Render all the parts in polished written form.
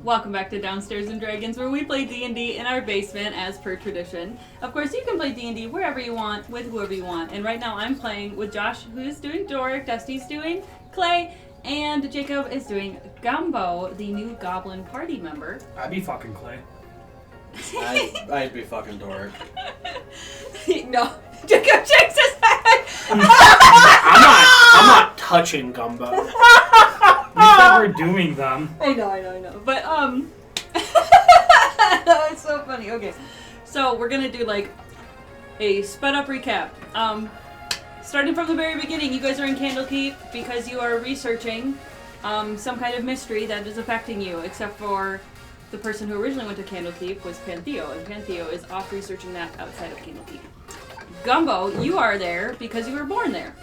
Welcome back to Downstairs and Dragons, where we play D&D in our basement as per tradition. Of course, you can play D&D wherever you want, with whoever you want. And right now I'm playing with Josh, who's doing Doric, Dusty's doing Clay, and Jacob is doing Gumbo, the new goblin party member. I'd be fucking Clay. I'd be fucking Doric. No, Jacob shakes his head. I'm not touching Gumbo. You said we're doing them. I know. But, it's so funny. Okay. So, we're gonna do, like, a sped-up recap. Starting from the very beginning, you guys are in Candlekeep because you are researching, some kind of mystery that is affecting you, except for the person who originally went to Candlekeep was Pantheo, and Pantheo is off researching that outside of Candlekeep. Gumbo, you are there because you were born there.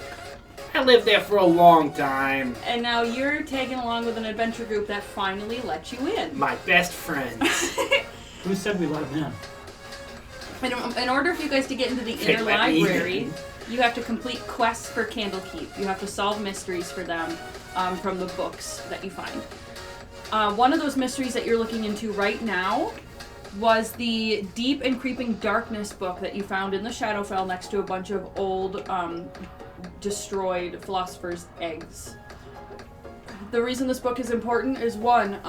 I lived there for a long time. And now you're tagging along with an adventure group that finally let you in. My best friends. Who said we let him in? In order for you guys to get into the inner library, you have to complete quests for Candlekeep. You have to solve mysteries for them from the books that you find. One of those mysteries that you're looking into right now was the Deep and Creeping Darkness book that you found in the Shadowfell next to a bunch of old, destroyed philosophers' eggs. The reason this book is important is one,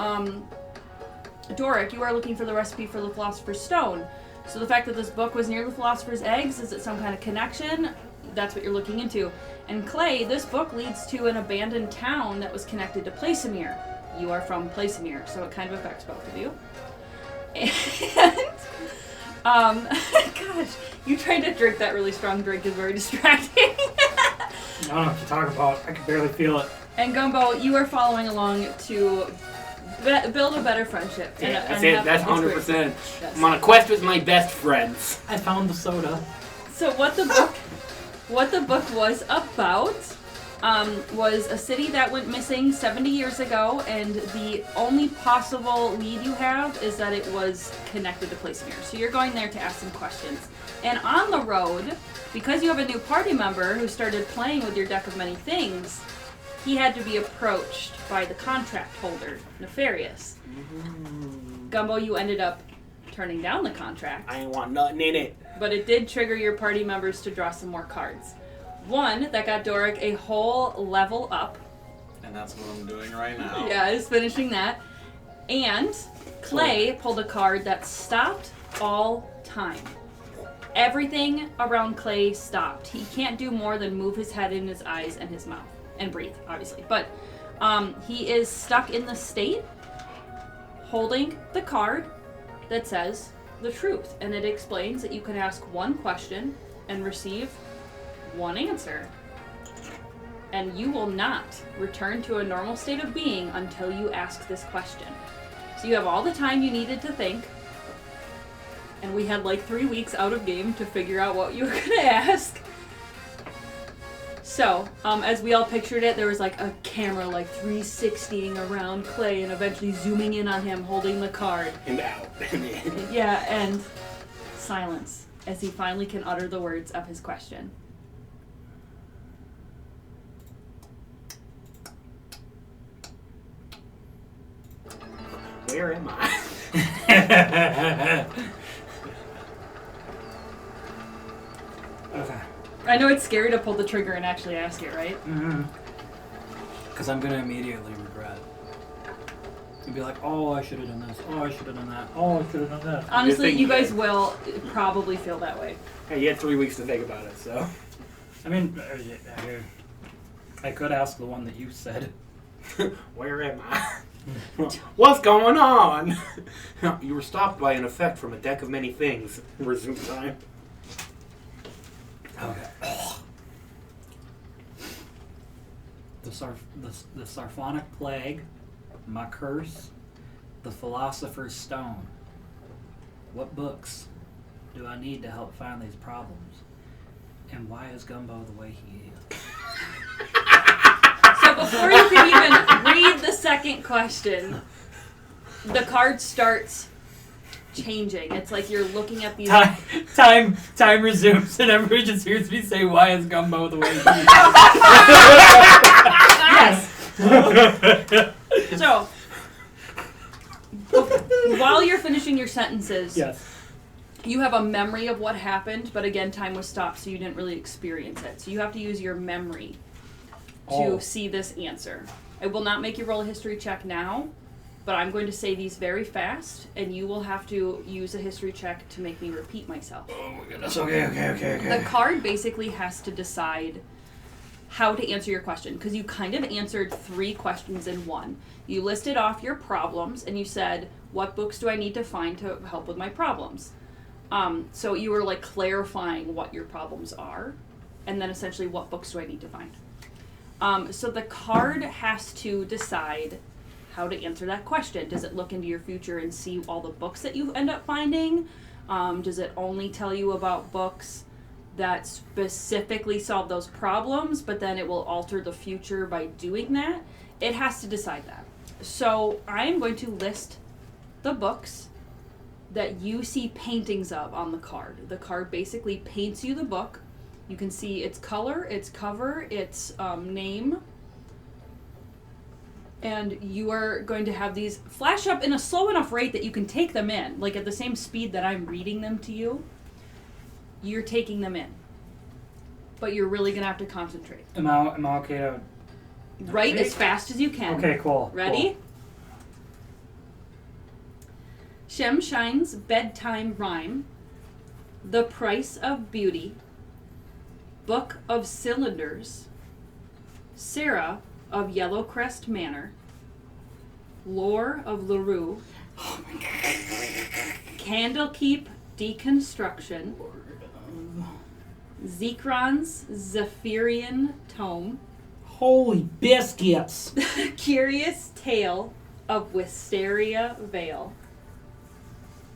Doric, you are looking for the recipe for the Philosopher's Stone. So the fact that this book was near the Philosopher's Eggs, is it some kind of connection? That's what you're looking into. And Clay, this book leads to an abandoned town that was connected to Placimiere. You are from Placimiere, so it kind of affects both of you. And, gosh, you trying to drink that really strong drink is very distracting. I don't know what to talk about. I can barely feel it. And Gumbo, you are following along to build a better friendship. Yeah, that's it. That's 100%. Yes. I'm on a quest with my best friends. I found the soda. So what the book was about was a city that went missing 70 years ago, and the only possible lead you have is that it was connected to Placimiere. So you're going there to ask some questions. And on the road, because you have a new party member who started playing with your deck of many things, he had to be approached by the contract holder, Nefarious. Gumbo, you ended up turning down the contract. I ain't want nothing in it. But it did trigger your party members to draw some more cards. One, that got Doric a whole level up. And that's what I'm doing right now. Yeah, he's finishing that. And Clay pulled a card that stopped all time. Everything around Clay stopped. He can't do more than move his head and his eyes and his mouth. And breathe, obviously. But he is stuck in the state holding the card that says the truth. And it explains that you can ask one question and receive one answer. And you will not return to a normal state of being until you ask this question. So you have all the time you needed to think. And we had like 3 weeks out of game to figure out what you were going to ask. So, as we all pictured it, there was like a camera like 360ing around Clay and eventually zooming in on him holding the card. And out. Yeah, and silence as he finally can utter the words of his question. Where am I? Okay. I know it's scary to pull the trigger and actually ask it, right? Mm-hmm. Because I'm going to immediately regret. And be like, oh, I should have done this. Oh, I should have done that. Oh, I should have done that. Honestly, you guys will probably feel that way. Hey, you had 3 weeks to think about it, so. I mean, I could ask the one that you said. Where am I? What's going on? You were stopped by an effect from a deck of many things. Resume time. Okay. The Sarphonic Plague, my curse, the Philosopher's Stone. What books do I need to help find these problems? And why is Gumbo the way he is? So before you can even read the second question, the card starts changing. It's like you're looking at these... Time resumes and everybody just hears me say, why is Gumbo the way he is? Yes! So, while you're finishing your sentences, Yes. you have a memory of what happened, but again, time was stopped, so you didn't really experience it. So you have to use your memory to see this answer. I will not make you roll a history check now, but I'm going to say these very fast, and you will have to use a history check to make me repeat myself. Oh my goodness. Okay. The card basically has to decide how to answer your question, because you kind of answered 3 questions in one. You listed off your problems, and you said, what books do I need to find to help with my problems? So you were like clarifying what your problems are, and then essentially what books do I need to find? So the card has to decide how to answer that question. Does it look into your future and see all the books that you end up finding? Does it only tell you about books that specifically solve those problems, but then it will alter the future by doing that? It has to decide that. So I am going to list the books that you see paintings of on the card. The card basically paints you the book. You can see its color, its cover, its name. And you are going to have these flash up in a slow enough rate that you can take them in. Like at the same speed that I'm reading them to you, you're taking them in. But you're really going to have to concentrate. Am I okay to... Write as fast as you can. Okay, cool. Ready? Cool. Shem Shine's Bedtime Rhyme, The Price of Beauty, Book of Cylinders, Sarah of Yellowcrest Manor, Lore of LaRue, Candlekeep Deconstruction, Zekron's Zephyrian Tome, Holy biscuits! Curious Tale of Wisteria Vale,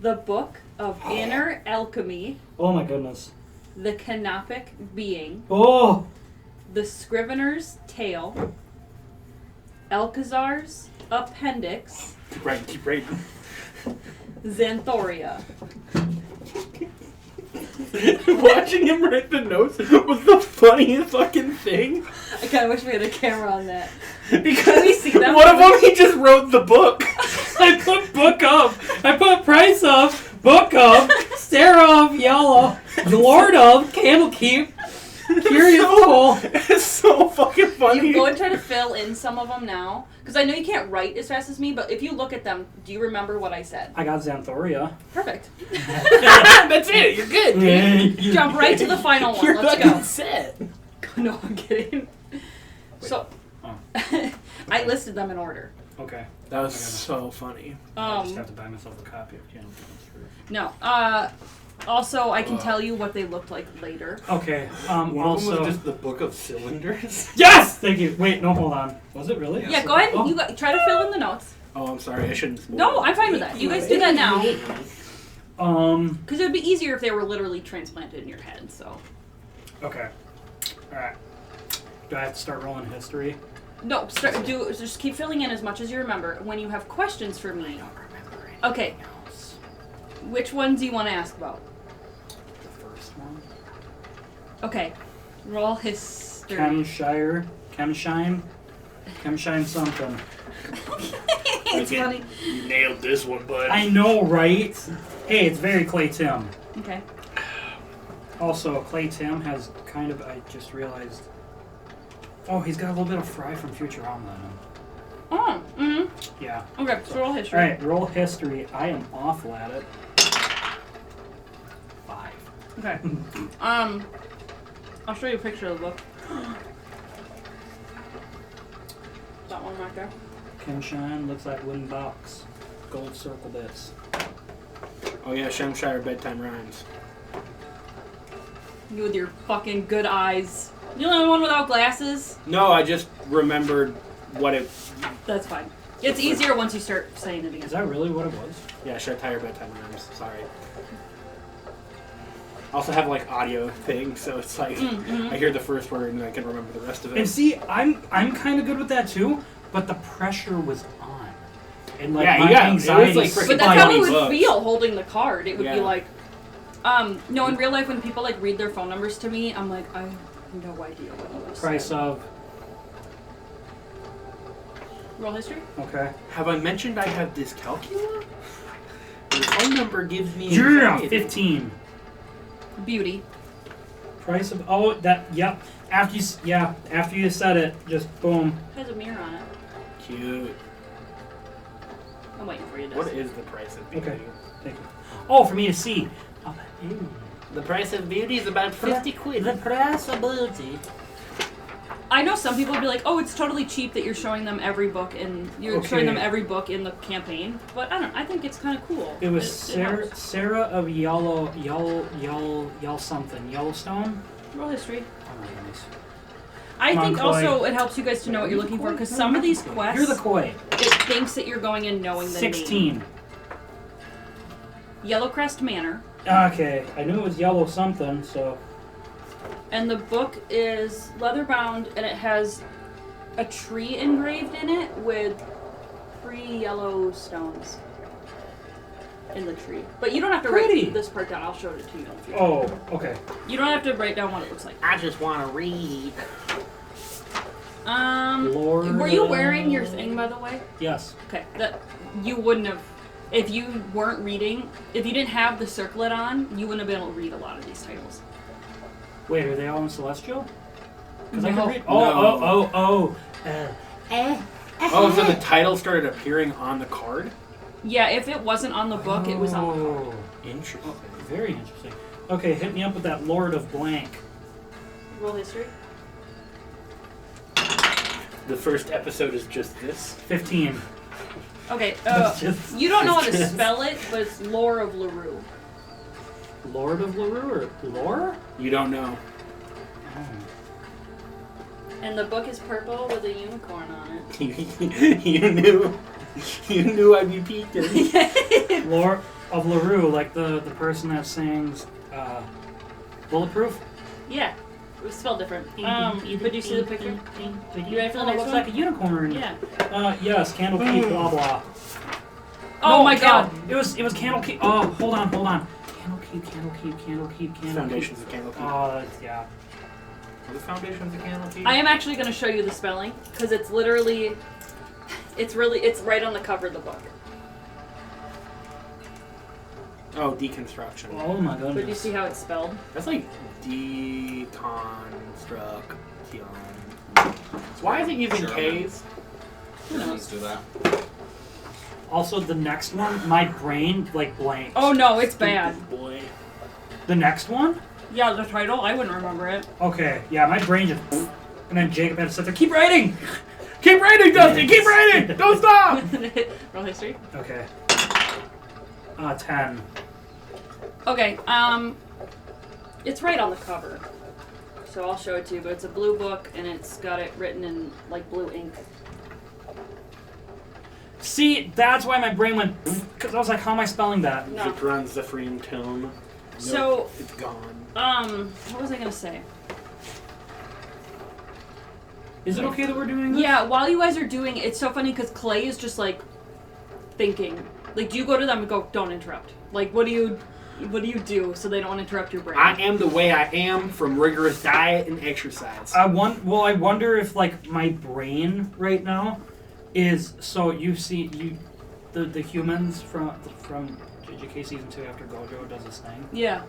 The Book of Inner Alchemy, Oh my goodness. The Canopic Being, Oh! The Scrivener's Tale, Alcazar's Appendix, Keep writing. Xanthoria. Watching him write the notes was the funniest fucking thing. I kind of wish we had a camera on that. Because we see them? one of them, he just wrote the book. I put book up. I put price up. Book up. Sarah of Yellow. Lord of Candlekeep. Curious Pool. It's so fucking funny. You go and try to fill in some of them now. Because I know you can't write as fast as me, but if you look at them, do you remember what I said? I got Xanthoria. Perfect. That's it. You're good, dude. Jump right to the final one. You're Let's fucking go. set. No, I'm kidding. So, Oh. I listed them in order. Okay. That was so funny. I just have to buy myself a copy of Candlekeep. No. Also, I can tell you what they looked like later. Okay. One of them Also. was just the Book of Cylinders. Yes! Thank you. Wait, no, hold on. Was it really? Yeah, go ahead. Oh. You try to fill in the notes. Oh, I'm sorry. I shouldn't spoil No, it. I'm fine with that. You guys do that now. Because it would be easier if they were literally transplanted in your head, so. Okay. Alright. Do I have to start rolling history? No, just keep filling in as much as you remember. When you have questions for me. Okay. Which ones do you want to ask about? The first one. Okay. Roll history. Chemshine something. It's funny. You nailed this one, bud. I know, right? Hey, it's very Clay Tim. Okay. Also, Clay Tim has kind of, I just realized, oh, he's got a little bit of Fry from Futurama in him. Oh, mm-hmm. Yeah. Okay, so roll history. Alright, roll history. I am awful at it. 5. Okay. I'll show you a picture of the book. That one right there. Chemshine looks like wooden box. Gold circle bits. Oh yeah, Shemshire Bedtime Rhymes. You with your fucking good eyes. You the only one without glasses? No, I just remembered what it... That's fine. It's easier once you start saying it again. Is that really what it was? Yeah, Shemshire Bedtime Rhymes. Sorry. I also have like audio thing, so it's like I hear the first word and I can remember the rest of it. And see, I'm kind of good with that too, but the pressure was on. And like Yeah, my yeah, it anxiety was, like, But that's how it Funny would books. feel holding the card. It would be Yeah. like, no, in real life when people like read their phone numbers to me, I'm like, I have no idea what you just price said. of. Roll history? Okay. Have I mentioned I have dyscalculia? Your phone number gives me Yeah, anxiety. 15. Beauty. Price of yep. After you said it, just boom. Has a mirror on it. Cute. I'm waiting for you to. What is the price of beauty? Okay. Thank you. Oh, for me to see. The price of beauty is about 50 quid. The price of beauty. I know some people would be like, "Oh, it's totally cheap that you're showing them every book and you're showing them every book in the campaign." But I don't. I think it's kind of cool. It was it helps. Sarah of Yellowstone. Roll history. Oh my goodness. I Come on, think Koi. also it helps you guys to know what you're looking for because some of these quests, You're the koi. it thinks that you're going in knowing the 16. name. Yellowcrest Manor. Okay, I knew it was yellow something, so. And the book is leather bound and it has a tree engraved in it with 3 yellow stones in the tree. But you don't have to Pretty. write this part down. I'll show it to you in the future. Oh, okay. You don't have to write down what it looks like. I just want to read. Lord, Were you wearing your thing, by the way? Yes. Okay, that you wouldn't have. If you weren't reading, if you didn't have the circlet on, you wouldn't have been able to read a lot of these titles. Wait, are they all in Celestial? Because I No. can read. No. Oh, Oh, so the title started appearing on the card? Yeah, if it wasn't on the book, it was on the card. Interesting. Very interesting. Okay, hit me up with that Lord of Blank. Roll history. The first episode is just this. 15. Okay, That's just- you don't know how to just- spell it, but it's Lore of LaRue. Lord of LaRue or Lore? You don't know. And the book is purple with a unicorn on it. You knew I'd be peeking. Lord of LaRue, like the person that sings Bulletproof? Yeah, it was spelled different. But do you see the picture? You ready for the Oh, it next looks one? like a unicorn. Yeah. Yes, Candlekeep, blah blah. Oh No, my god! It was Candlekeep. Oh, hold on. Candlekeep. Foundations of Candlekeep. Oh, yeah. Are the foundations of Candlekeep? I am actually going to show you the spelling because it's literally, it's right on the cover of the book. Oh, deconstruction. Oh my goodness. But do you see how it's spelled? That's like deconstruction. Why is it using Sure. K's? Who knows? Let's do that. Also, the next one, my brain like blanks. Oh no, it's bad. Boy. The next one? Yeah, the title, I wouldn't remember it. Okay, yeah, my brain just. And then Jacob had to sit there. Keep writing. Keep writing, Dustin. Keep writing. Don't stop. Roll history. Okay. 10. Okay, it's right on the cover. So I'll show it to you, but it's a blue book and it's got it written in like blue ink. See, that's why my brain went. Because I was like, how am I spelling that? No. Zipron Zephyrian tome. So, It's gone. what was I gonna say? Is it okay that we're doing this? Yeah, while you guys are doing it, it's so funny because Clay is just like thinking. Like, do you go to them and go, don't interrupt? Like, what do you do so they don't interrupt your brain? I am the way I am from rigorous diet and exercise. I wonder if like my brain right now is so you see the humans from JJK season 2 after Gojo does his thing. Yeah.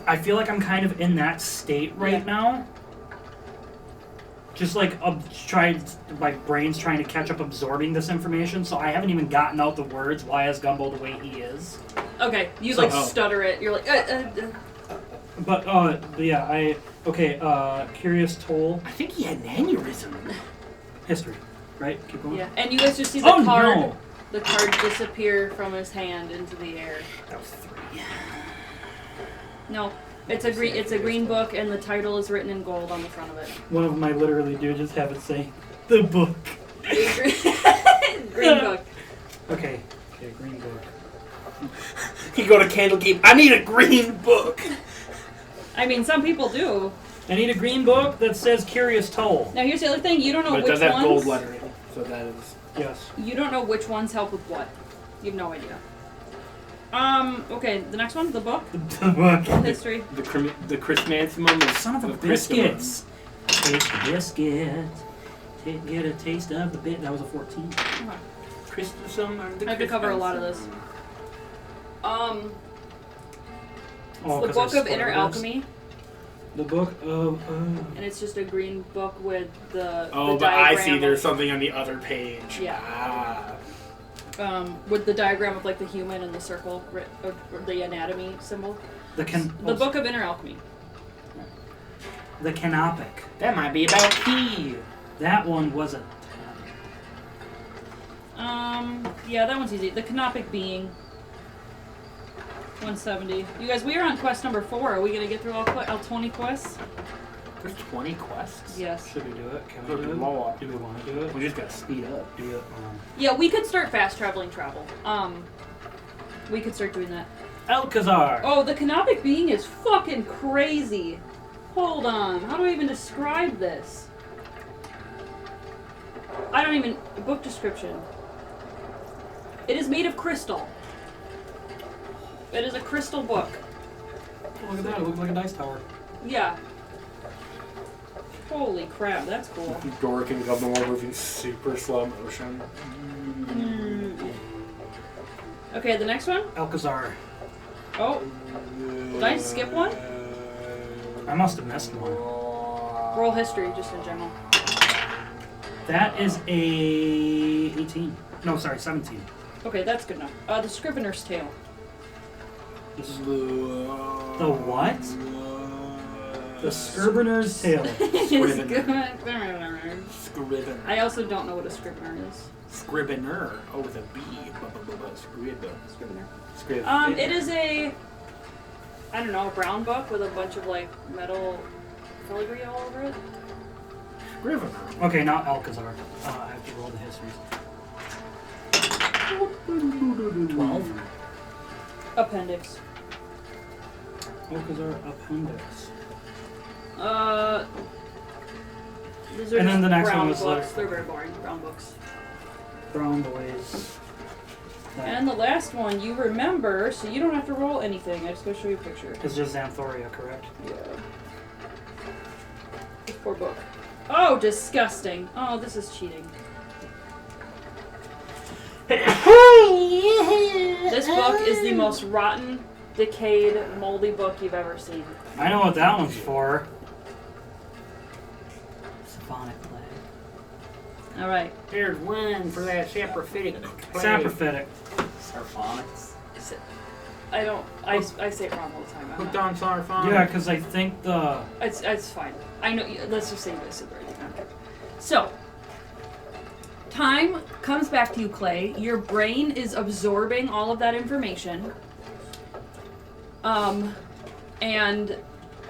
I feel like I'm kind of in that state right now. Just like my brain's trying to catch up absorbing this information, so I haven't even gotten out the words why is Gumbo the way he is. Okay, you So- like stutter it. You're like, But yeah, Curious Toll I think he had an aneurysm. history, right? Keep going. yeah. And you guys just see the card, the card disappear from his hand into the air. That was 3. No, it's a green book, and the title is written in gold on the front of it. One of them I literally do just have it say the book. Green book. Okay, green book. You go to Candlekeep. I need a green book. I mean, some people do. I need a green book that says Curious Toll. Now here's the other thing: you don't know But it which does have ones. gold lettering, so that is. Yes. You don't know which ones help with what. You have no idea. Okay, the next one, the book, The book. history. The Christmassimum is Son of a Christmas. biscuits. Taste the biscuit. Get a taste of the bit. That was a 14. Christmasum. I have to cover a lot of this. Oh, the 'cause Book there's of Inner spoilers? Alchemy, The book of. and it's just a green book with the Oh, the but I diagram see. of- There's something on the other page. Yeah. Ah. with the diagram of like the human and the circle, or the anatomy symbol. The The Book of Inner Alchemy. The Canopic. That might be about key. That one wasn't. Yeah, that one's easy. The Canopic Being. 170. You guys, we are on quest number 4. Are we gonna get through all 20 quests? There's 20 quests. Yes. Should we do it? Can Good we do it? lord. Do we want to do it? We just gotta speed up. Do it. Yeah, we could start fast traveling travel. We could start doing that. Alcazar. Oh, the Canopic Being is fucking crazy. Hold on. How do I even describe this? I don't even... Book description. It is made of crystal. It is a crystal book. Oh, look at that. It looks like a dice tower. Yeah. Holy crap, that's cool. Doric and Gumbo are moving super slow motion. Okay, the next one? Alcazar. Oh, did I skip one? I must have missed one. Roll history, just in general. That is a 18. No, sorry, 17. Okay, that's good enough. The Scrivener's Tale. The what? The Scrivener's Tale. Scrivener. Scrivener. I also don't know what a Scrivener is. Scrivener. Oh, with a B. Scrivener. Scrivener. Scrivener. It is a, I don't know, a brown book with a bunch of like metal filigree all over it. Scrivener. Okay, now Alcazar. I have to roll the histories. 12. Appendix. Alcazar Appendix. These are And then just the next brown one was books. like- They're very boring, brown books. Brown boys. And the last one you remember, so you don't have to roll anything. I just gotta show you a picture. It's just Xanthoria, correct? Yeah. This poor book. Oh, disgusting. Oh, this is cheating. This book is the most rotten, decayed, moldy book you've ever seen. I know what that one's for. Symphonic plague. Alright. There's one for that saprophytic. Saprophytic. Sarphonics. I say it wrong all the time. I'm Hooked not- on Sarfon. Yeah, because I think the... It's fine. I know. Let's just say this is right now. So, time comes back to you, Clay. Your brain is absorbing all of that information. And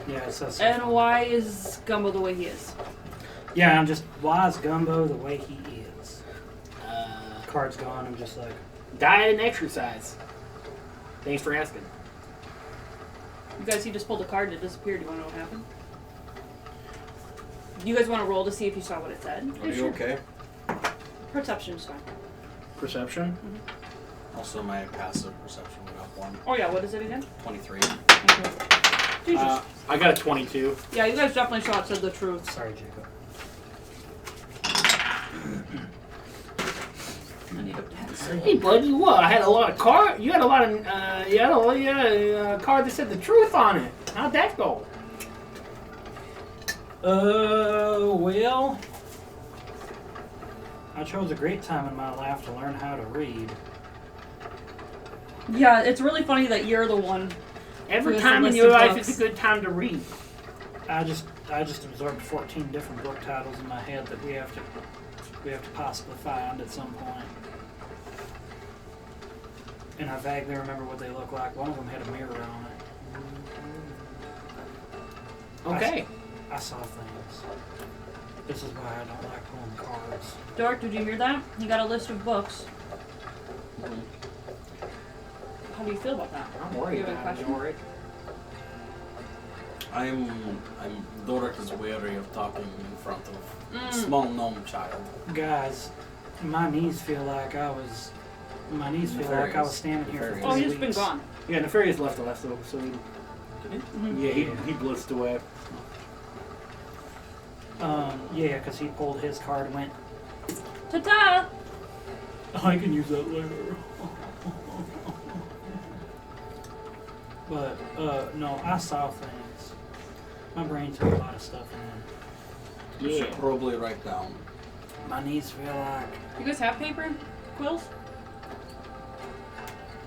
Yeah, it says... why is Gumbo the way he is? Yeah, I'm just... Why is Gumbo the way he is? Card's gone, I'm just like... Diet and exercise. Thanks for asking. You guys, he just pulled a card and it disappeared. Do you want to know what happened? Do you guys want to roll to see if you saw what it said? Are you okay? Perception is fine. Perception. Also, my passive perception went up 1. Oh yeah, what is it again? 23. Jesus. I got a 22. Yeah, you guys definitely saw it said the truth. Sorry, Jacob. I need a pencil. Hey, buddy, what? I had a lot of card. You had a lot of. You had a card that said the truth on it. How'd that go? Well... I chose a great time in my life to learn how to read. Yeah, it's really funny that you're the one. Every Here's time a in list your of life books. is a good time to read. I just absorbed 14 different book titles in my head that we have to possibly find at some point. And I vaguely remember what they look like. One of them had a mirror on it. Okay. I saw things. This is why I don't like pulling cards. Dork, did you hear that? He got a list of books. How do you feel about that? I'm worried You have a about it, question? Doric. Doric is wary of talking in front of a Mm. small gnome child. Guys, my knees feel like I was standing here for 3 Oh, weeks. he's been gone. Yeah, Nefarious left the last episode. Mhm. Yeah, he blitzed away. Yeah, because he pulled his card and went, Ta-ta! I can use that later. No, I saw things. My brain took a lot of stuff in. You should probably write down. My knees feel like You guys have paper and quills?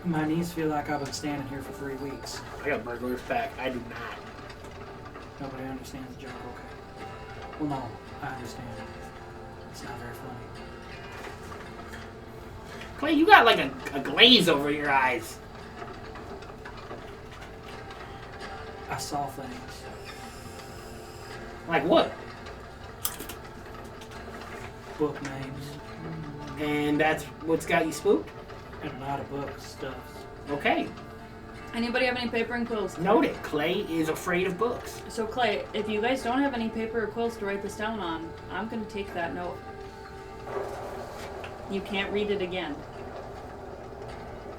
I've been standing here for 3 weeks. I got burglar's back. I do not. Nobody understands the joke, okay? Well, no, I understand. It's not very funny. Clay, you got like a glaze over your eyes. I saw things. Like what? Book names. And that's what's got you spooked? And a lot of book stuff. Okay. Anybody have any paper and quills? Noted. Clay is afraid of books. So Clay, if you guys don't have any paper or quills to write this down on, I'm gonna take that note. You can't read it again.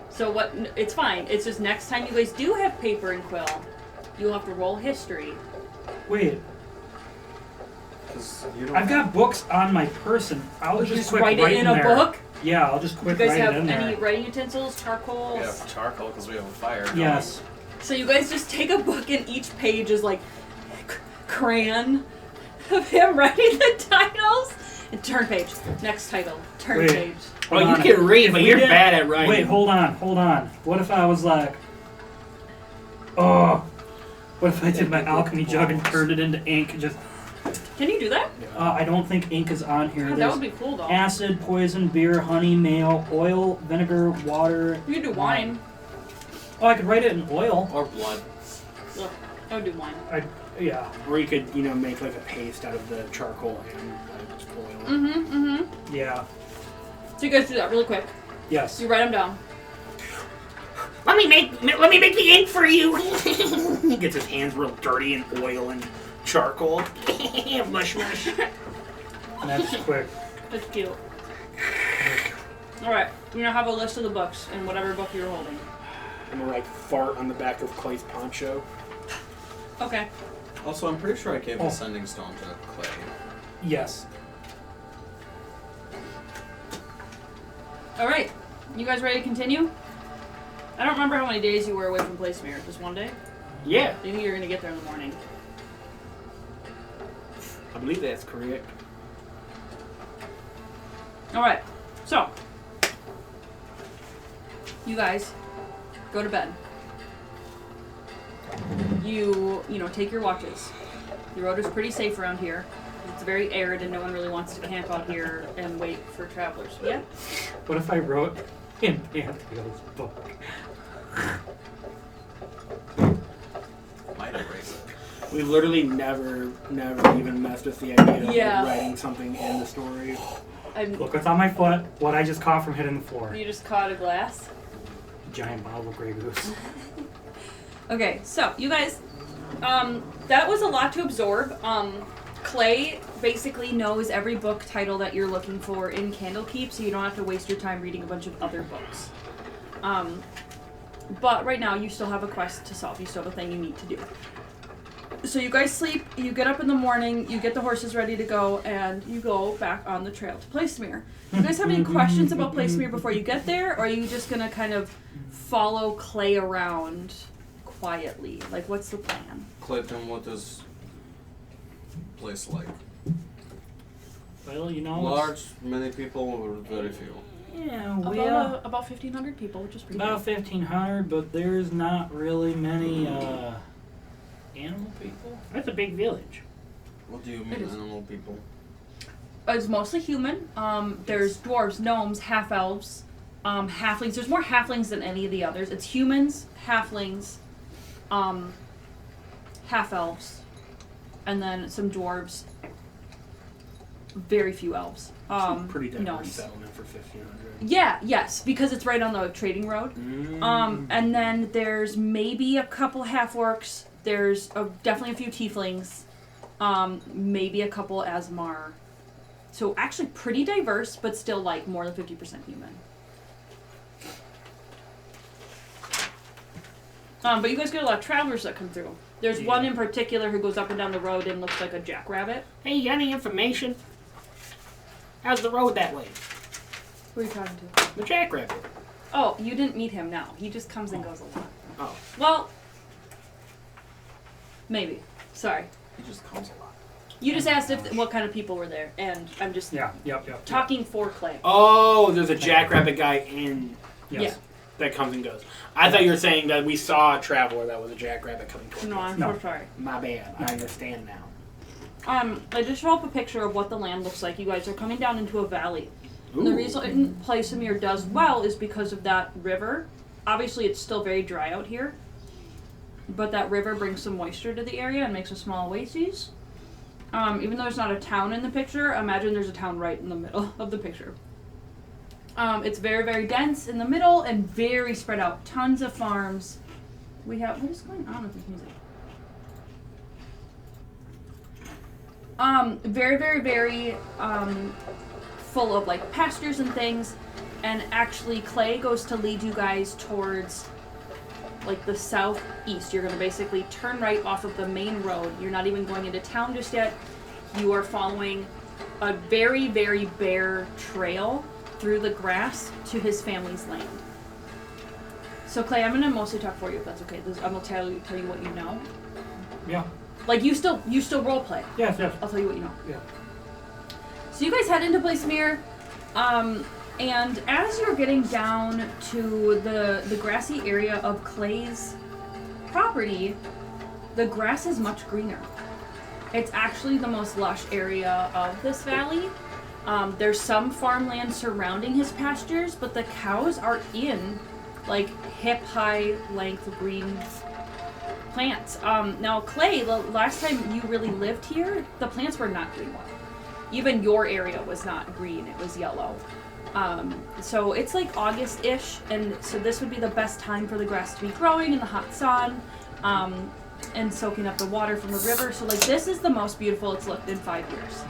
So what? It's fine. It's just next time you guys do have paper and quill, you'll have to roll history. Wait, 'Cause you don't I've got books on my person. I'll just quick write it in a there. book. Yeah, I'll just You quick guys write have it in any there. writing utensils, charcoal? We have charcoal because we have a fire. don't Yes. So you guys just take a book and each page is like crayon of him writing the titles. And turn page. Next title. Turn Wait. page. Well, Hold you on. can read, If but we you're didn't- bad at writing. Wait, hold on. What if I was like, oh, what if I did my alchemy jug and turned it into ink? Just, Can you do that? I don't think ink is on here. God, that There's would be cool though. acid, poison, beer, honey, mayo, oil, vinegar, water. You could do wine. Oh, I could write it in oil. Or blood. Ugh, I would do wine. Yeah. Or you could, make like a paste out of the charcoal and oil. Mm-hmm. Yeah. So you guys do that really quick. Yes. You write them down. Let me make the ink for you. He gets his hands real dirty in oil and charcoal. Mush. And that's quick. That's cute. Alright, you're gonna have a list of the books in whatever book you're holding. I'm gonna like fart on the back of Clay's poncho. Okay. Also, I'm pretty sure I gave Oh. the sending stone to Clay. Yes. Alright. You guys ready to continue? I don't remember how many days you were away from Placimiere. Just one day? Yeah, I think you're gonna get there in the morning. I believe that's correct. Alright. So you guys go to bed. You take your watches. The road is pretty safe around here. It's very arid and no one really wants to camp out here and wait for travelers. Yeah? What if I wrote in Pantheo's book? Might erase it. We literally never even messed with the idea of like, Yeah. writing something in the story. Look what's on my foot. What I just caught from hitting the floor. You just caught a glass. Giant bottle of Grey Goose. Okay, so you guys, that was a lot to absorb. Clay basically knows every book title that you're looking for in Candlekeep, so you don't have to waste your time reading a bunch of other books. But right now, you still have a quest to solve. You still have a thing you need to do. So you guys sleep, you get up in the morning, you get the horses ready to go, and you go back on the trail to Placimiere. You guys have any questions about Placimiere before you get there, or are you just gonna kind of follow Clay around quietly? Like, what's the plan? Clayton, what is place like? Well, it's- Large, many people, or very few? Yeah, About 1,500 people, which is pretty about good. 1,500, but there's not really many animal people. That's a big village. What do you It mean, is. animal people? It's mostly human. There's dwarves, gnomes, half-elves, halflings. There's more halflings than any of the others. It's humans, halflings, half-elves, and then some dwarves. Very few elves. Pretty diverse gnomes. settlement for 1,500. Yeah, yes, because it's right on the trading road. And then there's maybe a couple half-orcs. There's definitely a few tieflings. Maybe a couple Asmar. So actually pretty diverse, but still like more than 50% human. But you guys get a lot of travelers that come through. There's one in particular who goes up and down the road and looks like a jackrabbit. Hey, you got any information? How's the road that way? Who are you talking to? The jackrabbit. Oh, you didn't meet him, no. He just comes and goes a lot. Oh. Well, Maybe. Sorry. He just comes a lot. You just asked what kind of people were there, and I'm just Yep. talking for Clay. Oh, there's a jackrabbit guy in Yes. that comes and goes. I thought you were saying that we saw a traveler that was a jackrabbit coming towards No, us. I'm No. so sorry. My bad. I understand now. I just show up a picture of what the land looks like. You guys are coming down into a valley. And the reason Placimiere does well is because of that river. Obviously, it's still very dry out here, but that river brings some moisture to the area and makes a small oasis. Even though there's not a town in the picture, imagine there's a town right in the middle of the picture. It's very, very dense in the middle and very spread out. Tons of farms. What is going on with this music? Very, very, very full of like pastures and things. And actually, Clay goes to lead you guys towards like the southeast. You're going to basically turn right off of the main road. You're not even going into town just yet. You are following a very, very bare trail through the grass to his family's land. So Clay, I'm going to mostly talk for you if that's okay. I'm going to tell you what you know. Yeah. Like you still role play. Yes. I'll tell you what you know. Yeah. So you guys head into Placimiere, and as you're getting down to the grassy area of Clay's property, the grass is much greener. It's actually the most lush area of this valley. There's some farmland surrounding his pastures, but the cows are in like hip-high length green plants. Now Clay, the last time you really lived here, the plants were not green. Even your area was not green, it was yellow. So it's like August-ish, and so this would be the best time for the grass to be growing in the hot sun, and soaking up the water from the river. So like this is the most beautiful it's looked in 5 years.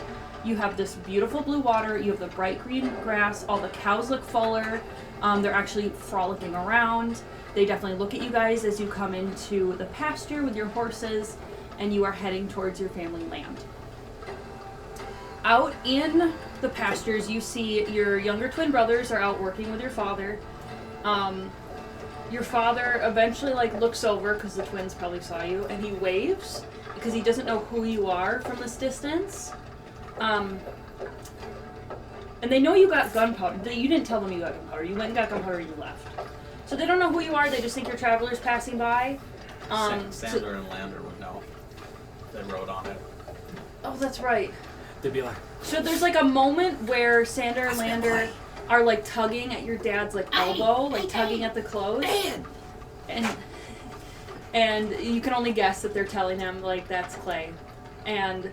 You have this beautiful blue water, you have the bright green grass, all the cows look fuller, they're actually frolicking around. They definitely look at you guys as you come into the pasture with your horses, and you are heading towards your family land. Out in the pastures, you see your younger twin brothers are out working with your father. Your father eventually looks over, because the twins probably saw you, and he waves because he doesn't know who you are from this distance. And they know you got gunpowder. You didn't tell them you got gunpowder. You went and got gunpowder and you left. So they don't know who you are. They just think you're travelers passing by. Sander and Lander would know. They wrote on it. Oh, that's right. They'd be like, So there's a moment where Sander and Lander are tugging at your dad's elbow, tugging at the clothes. And you can only guess that they're telling him that's Clay. And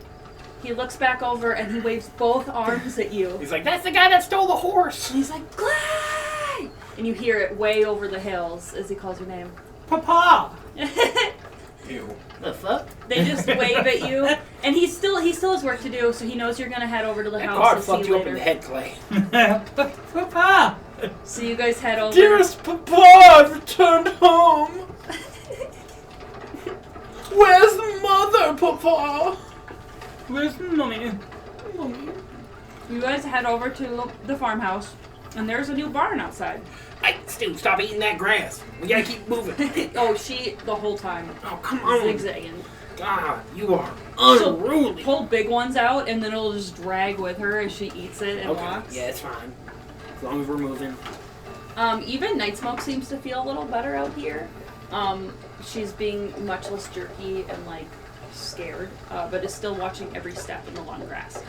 he looks back over and he waves both arms at you. He's like, that's the guy that stole the horse. And he's like, Clay! And you hear it way over the hills as he calls your name. Papa! Ew. The fuck? They just wave at you, and he still has work to do, so he knows you're gonna head over to the That house guard to see fucked you you up in later. the head, Clay. Papa! So you guys head over. Dearest Papa, I've returned home. Where's mother, Papa? Where's mommy? You guys head over to the farmhouse, and there's a new barn outside. Hey, Stu, stop eating that grass. We gotta keep moving. Oh, she the whole time Oh, come on. zigzagging. God, you are She'll unruly. pull big ones out, and then it'll just drag with her as she eats it and Okay, walks. yeah, it's fine. As long as we're moving. Even Night Smoke seems to feel a little better out here. She's being much less jerky and scared, but is still watching every step in the long grass.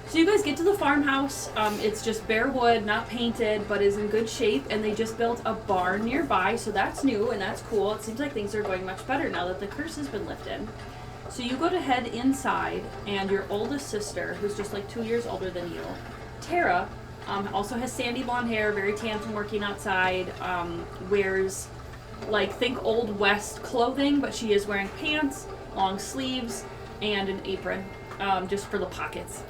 So you guys get to the farmhouse. It's just bare wood, not painted, but is in good shape, and they just built a barn nearby, so that's new and that's cool. It seems like things are going much better now that the curse has been lifted. So you go to head inside, and your oldest sister, who's just 2 years older than you, Tara, also has sandy blonde hair, very tan from working outside, wears think Old West clothing, but she is wearing pants, long sleeves, and an apron, just for the pockets.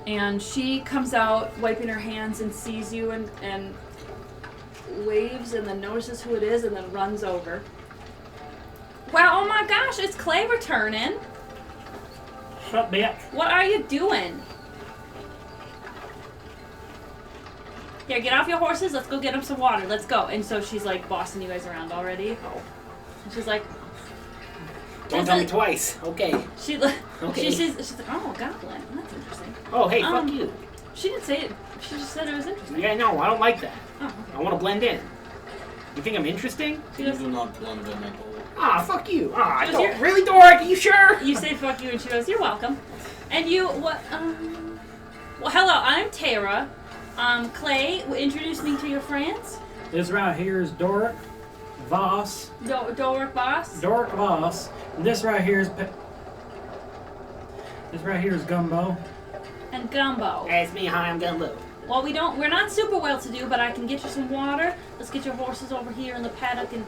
And she comes out, wiping her hands, and sees you and waves, and then notices who it is, and then runs over. Wow, oh my gosh, it's Clay returning. Shut bitch. What are you doing? Here, get off your horses, let's go get them some water, let's go. And so she's bossing you guys around already. Oh. And she's like, Don't tell me twice. Okay. She Okay. she's like, oh, a goblin. That's interesting. Oh, hey, fuck you. She didn't say it. She just said it was interesting. Yeah, no, I don't like that. Oh, okay. I want to blend in. You think I'm interesting? She You goes, do not blend in at all. Ah, fuck you. Ah, She goes, don't. Really, Doric? Are you sure? you say fuck you, and she goes, you're welcome. And you, what, well, hello, I'm Tara. Clay, introduce me to your friends. This right here is Doric Voss. Doric Boss. Doric Voss. And this right here is Gumbo. And Gumbo. That's me. Hi, I'm Gumbo. Well, we're not super well to do, but I can get you some water. Let's get your horses over here in the paddock. And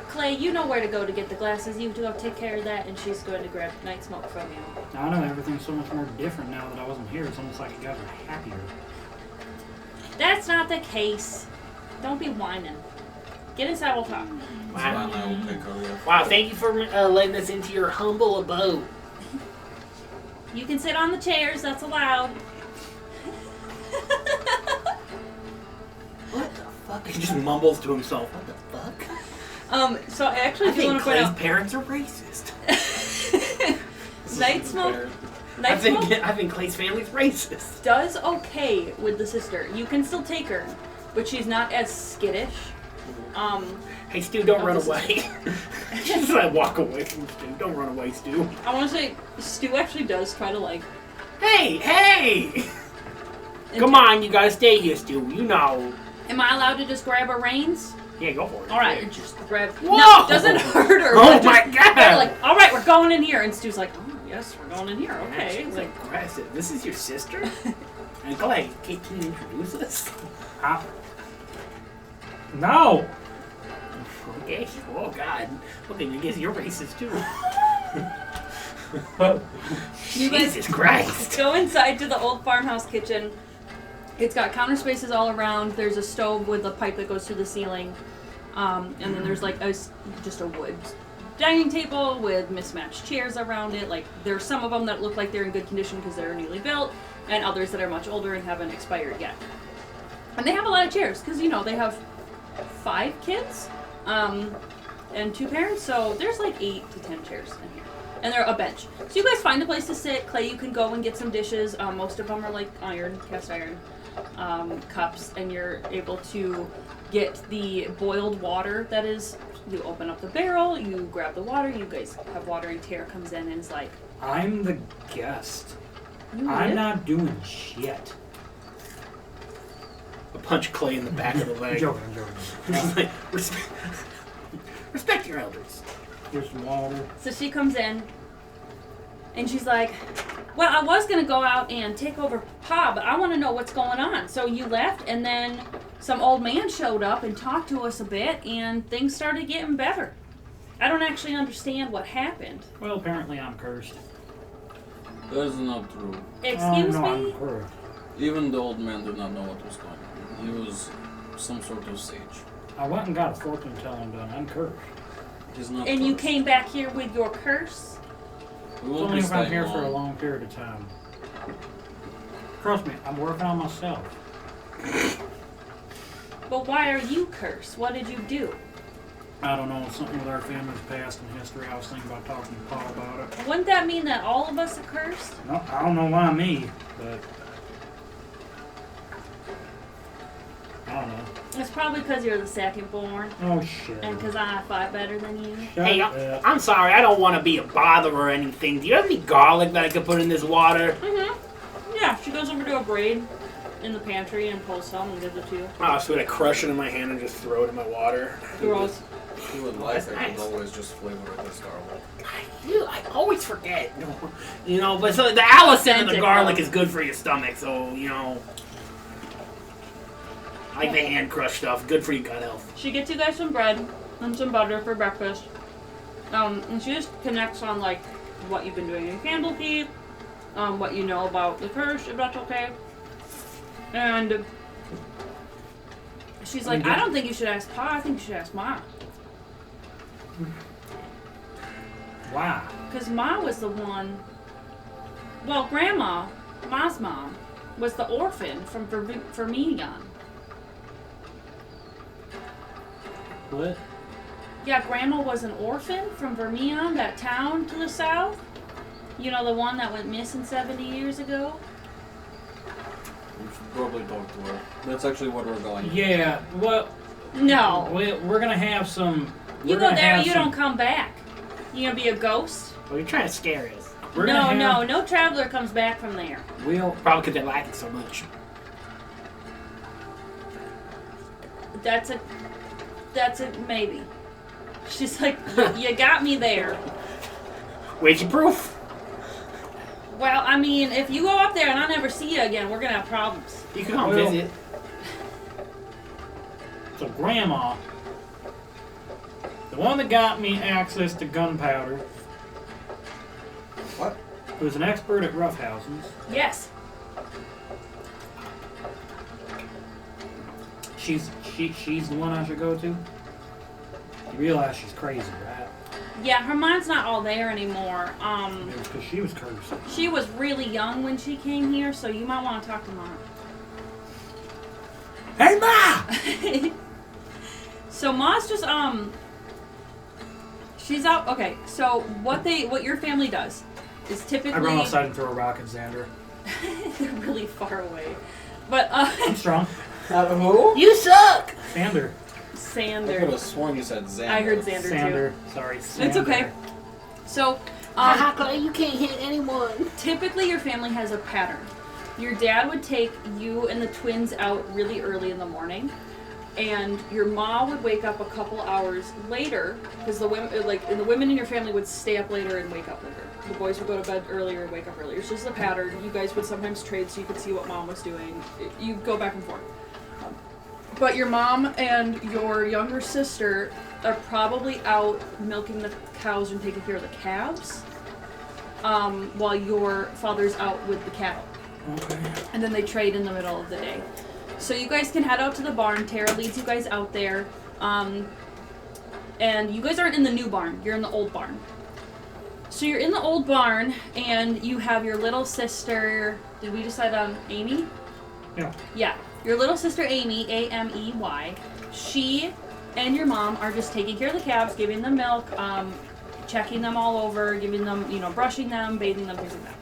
Clay, you know where to go to get the glasses. You go take care of that, and she's going to grab Night Smoke from you. Now, I know everything's so much more different now that I wasn't here. It's almost like you guys are happier. That's not the case. Don't be whining. Get inside, we'll talk. Wow. I will take care of you. Wow, thank you for letting us into your humble abode. You can sit on the chairs, that's allowed. What the fuck? He just mumbles to himself. What the fuck? So I actually I do think want to point Clay's out. parents are racist. Night Smoke. I Night Smoke think Clay's family's racist. does okay with the sister. You can still take her, but she's not as skittish. Hey, Stu, don't Oh, run this is- away. Just like walk away from Stu. Don't run away, Stu. I want to say Stu actually does try to like. Hey! Come on, you gotta stay here, Stu. You know. Am I allowed to just grab her reins? Yeah, go for it. All right, just grab. Whoa! No, it doesn't hurt her. Oh but my just- God! They're like, all right, we're going in here, and Stu's like, oh yes, we're going in here. Okay. She's aggressive. This is your sister? And Clay, can you introduce us? No! Okay. Oh, God. Okay, I guess you're racist, too. You guys Jesus Christ. go inside to the old farmhouse kitchen. It's got counter spaces all around. There's a stove with a pipe that goes through the ceiling. And then there's like just a wood dining table with mismatched chairs around it. Like there's some of them that look like they're in good condition because they're newly built, and others that are much older and haven't expired yet. And they have a lot of chairs because they have 5 kids and 2 parents, so there's like 8 to 10 chairs in here. And they're a bench. So you guys find a place to sit. Clay, you can go and get some dishes. Most of them are like cast iron cups, and you're able to get the boiled water. That is, you open up the barrel, you grab the water, you guys have water, and Tara comes in and is like, I'm the guest. you I'm live? not doing shit. I punch Clay in the back of the I'm leg. joking. Just like, respect your elders. Here's some water. So she comes in, and she's like, well, I was going to go out and take over Pa, but I want to know what's going on. So you left, and then some old man showed up and talked to us a bit, and things started getting better. I don't actually understand what happened. Well, apparently I'm cursed. That is not true. Excuse oh, no, me? I'm cursed. Even the old man did not know what was going on. He was some sort of sage. I went and got a fortune telling done. I'm cursed. He's not And you cursed. came back here with your curse? We It's will only be if I'm staying here for a long. long period of time. Trust me, I'm working on myself. But why are you cursed? What did you do? I don't know, something with our family's past and history. I was thinking about talking to Paul about it. Wouldn't that mean that all of us are cursed? No, I don't know why me, but I don't know. It's probably because you're the second born, Oh shit. and because I fight better than you. Shut Hey, up. I'm sorry. I don't want to be a bother or anything. Do you have any garlic that I could put in this water? Yeah, she goes over to a braid in the pantry and pulls some and gives it to you. Oh, so I crush it in my hand and just throw it in my water. Gross. He would like That's it, nice. but always just flavor it as garlic. I always forget. But so the allicin in the Authentic garlic though. is good for your stomach, so, I like the hand crush stuff. Good for your gut health. She gets you guys some bread and some butter for breakfast. And she just connects on like what you've been doing in Candlekeep, what you know about the curse, if that's okay. And she's like, I don't think you should ask Pa, I think you should ask Ma. Why? Because Ma was the one, well, Grandma, Ma's mom, was the orphan from Vermilion. What? Yeah, Grandma was an orphan from Vermillion, that town to the south. You know, the one that went missing 70 years ago? We should probably talk to her. That's actually what we're going. Yeah, well, No. we're gonna have some. You we're go gonna there, have you some- don't come back. You gonna be a ghost? Well, you're trying to scare us. We're gonna have, No traveler comes back from there. We'll. Probably because they like it so much. That's a maybe. She's like, you got me there. Where's your proof? Well, I mean, if you go up there and I never see you again, we're gonna have problems. You can come Well- visit. So Grandma, the one that got me access to gunpowder, What? who's an expert at roughhouses. Yes. She's the one I should go to. You realize she's crazy, right? Yeah, her mind's not all there anymore. It was because she was cursed. She was really young when she came here, so you might want to talk to Mom. Hey, Ma! So Ma's just she's out. Okay, so what your family does is typically I run outside and throw a rock at Xander. they're really far away, but I'm strong. Who? You suck! Xander. I could Sander. have sworn you said Xander. I heard Xander Xander. too. Sorry. It's Xander. okay. So Clay, you can't hit anyone. typically your family has a pattern. Your dad would take you and the twins out really early in the morning, and your mom would wake up a couple hours later because the women in your family would stay up later and wake up later. The boys would go to bed earlier and wake up earlier. It's just a pattern. You guys would sometimes trade so you could see what Mom was doing. You go back and forth. But your mom and your younger sister are probably out milking the cows and taking care of the calves, while your father's out with the cattle. Okay. And then they trade in the middle of the day. So you guys can head out to the barn. Tara leads you guys out there. And you guys aren't in the new barn. You're in the old barn. So you're in the old barn, and you have your little sister. Did we decide on Amy? Yeah. Yeah. Your little sister Amy, A-M-E-Y. She and your mom are just taking care of the calves, giving them milk, checking them all over, giving them, brushing them, bathing them, things like that.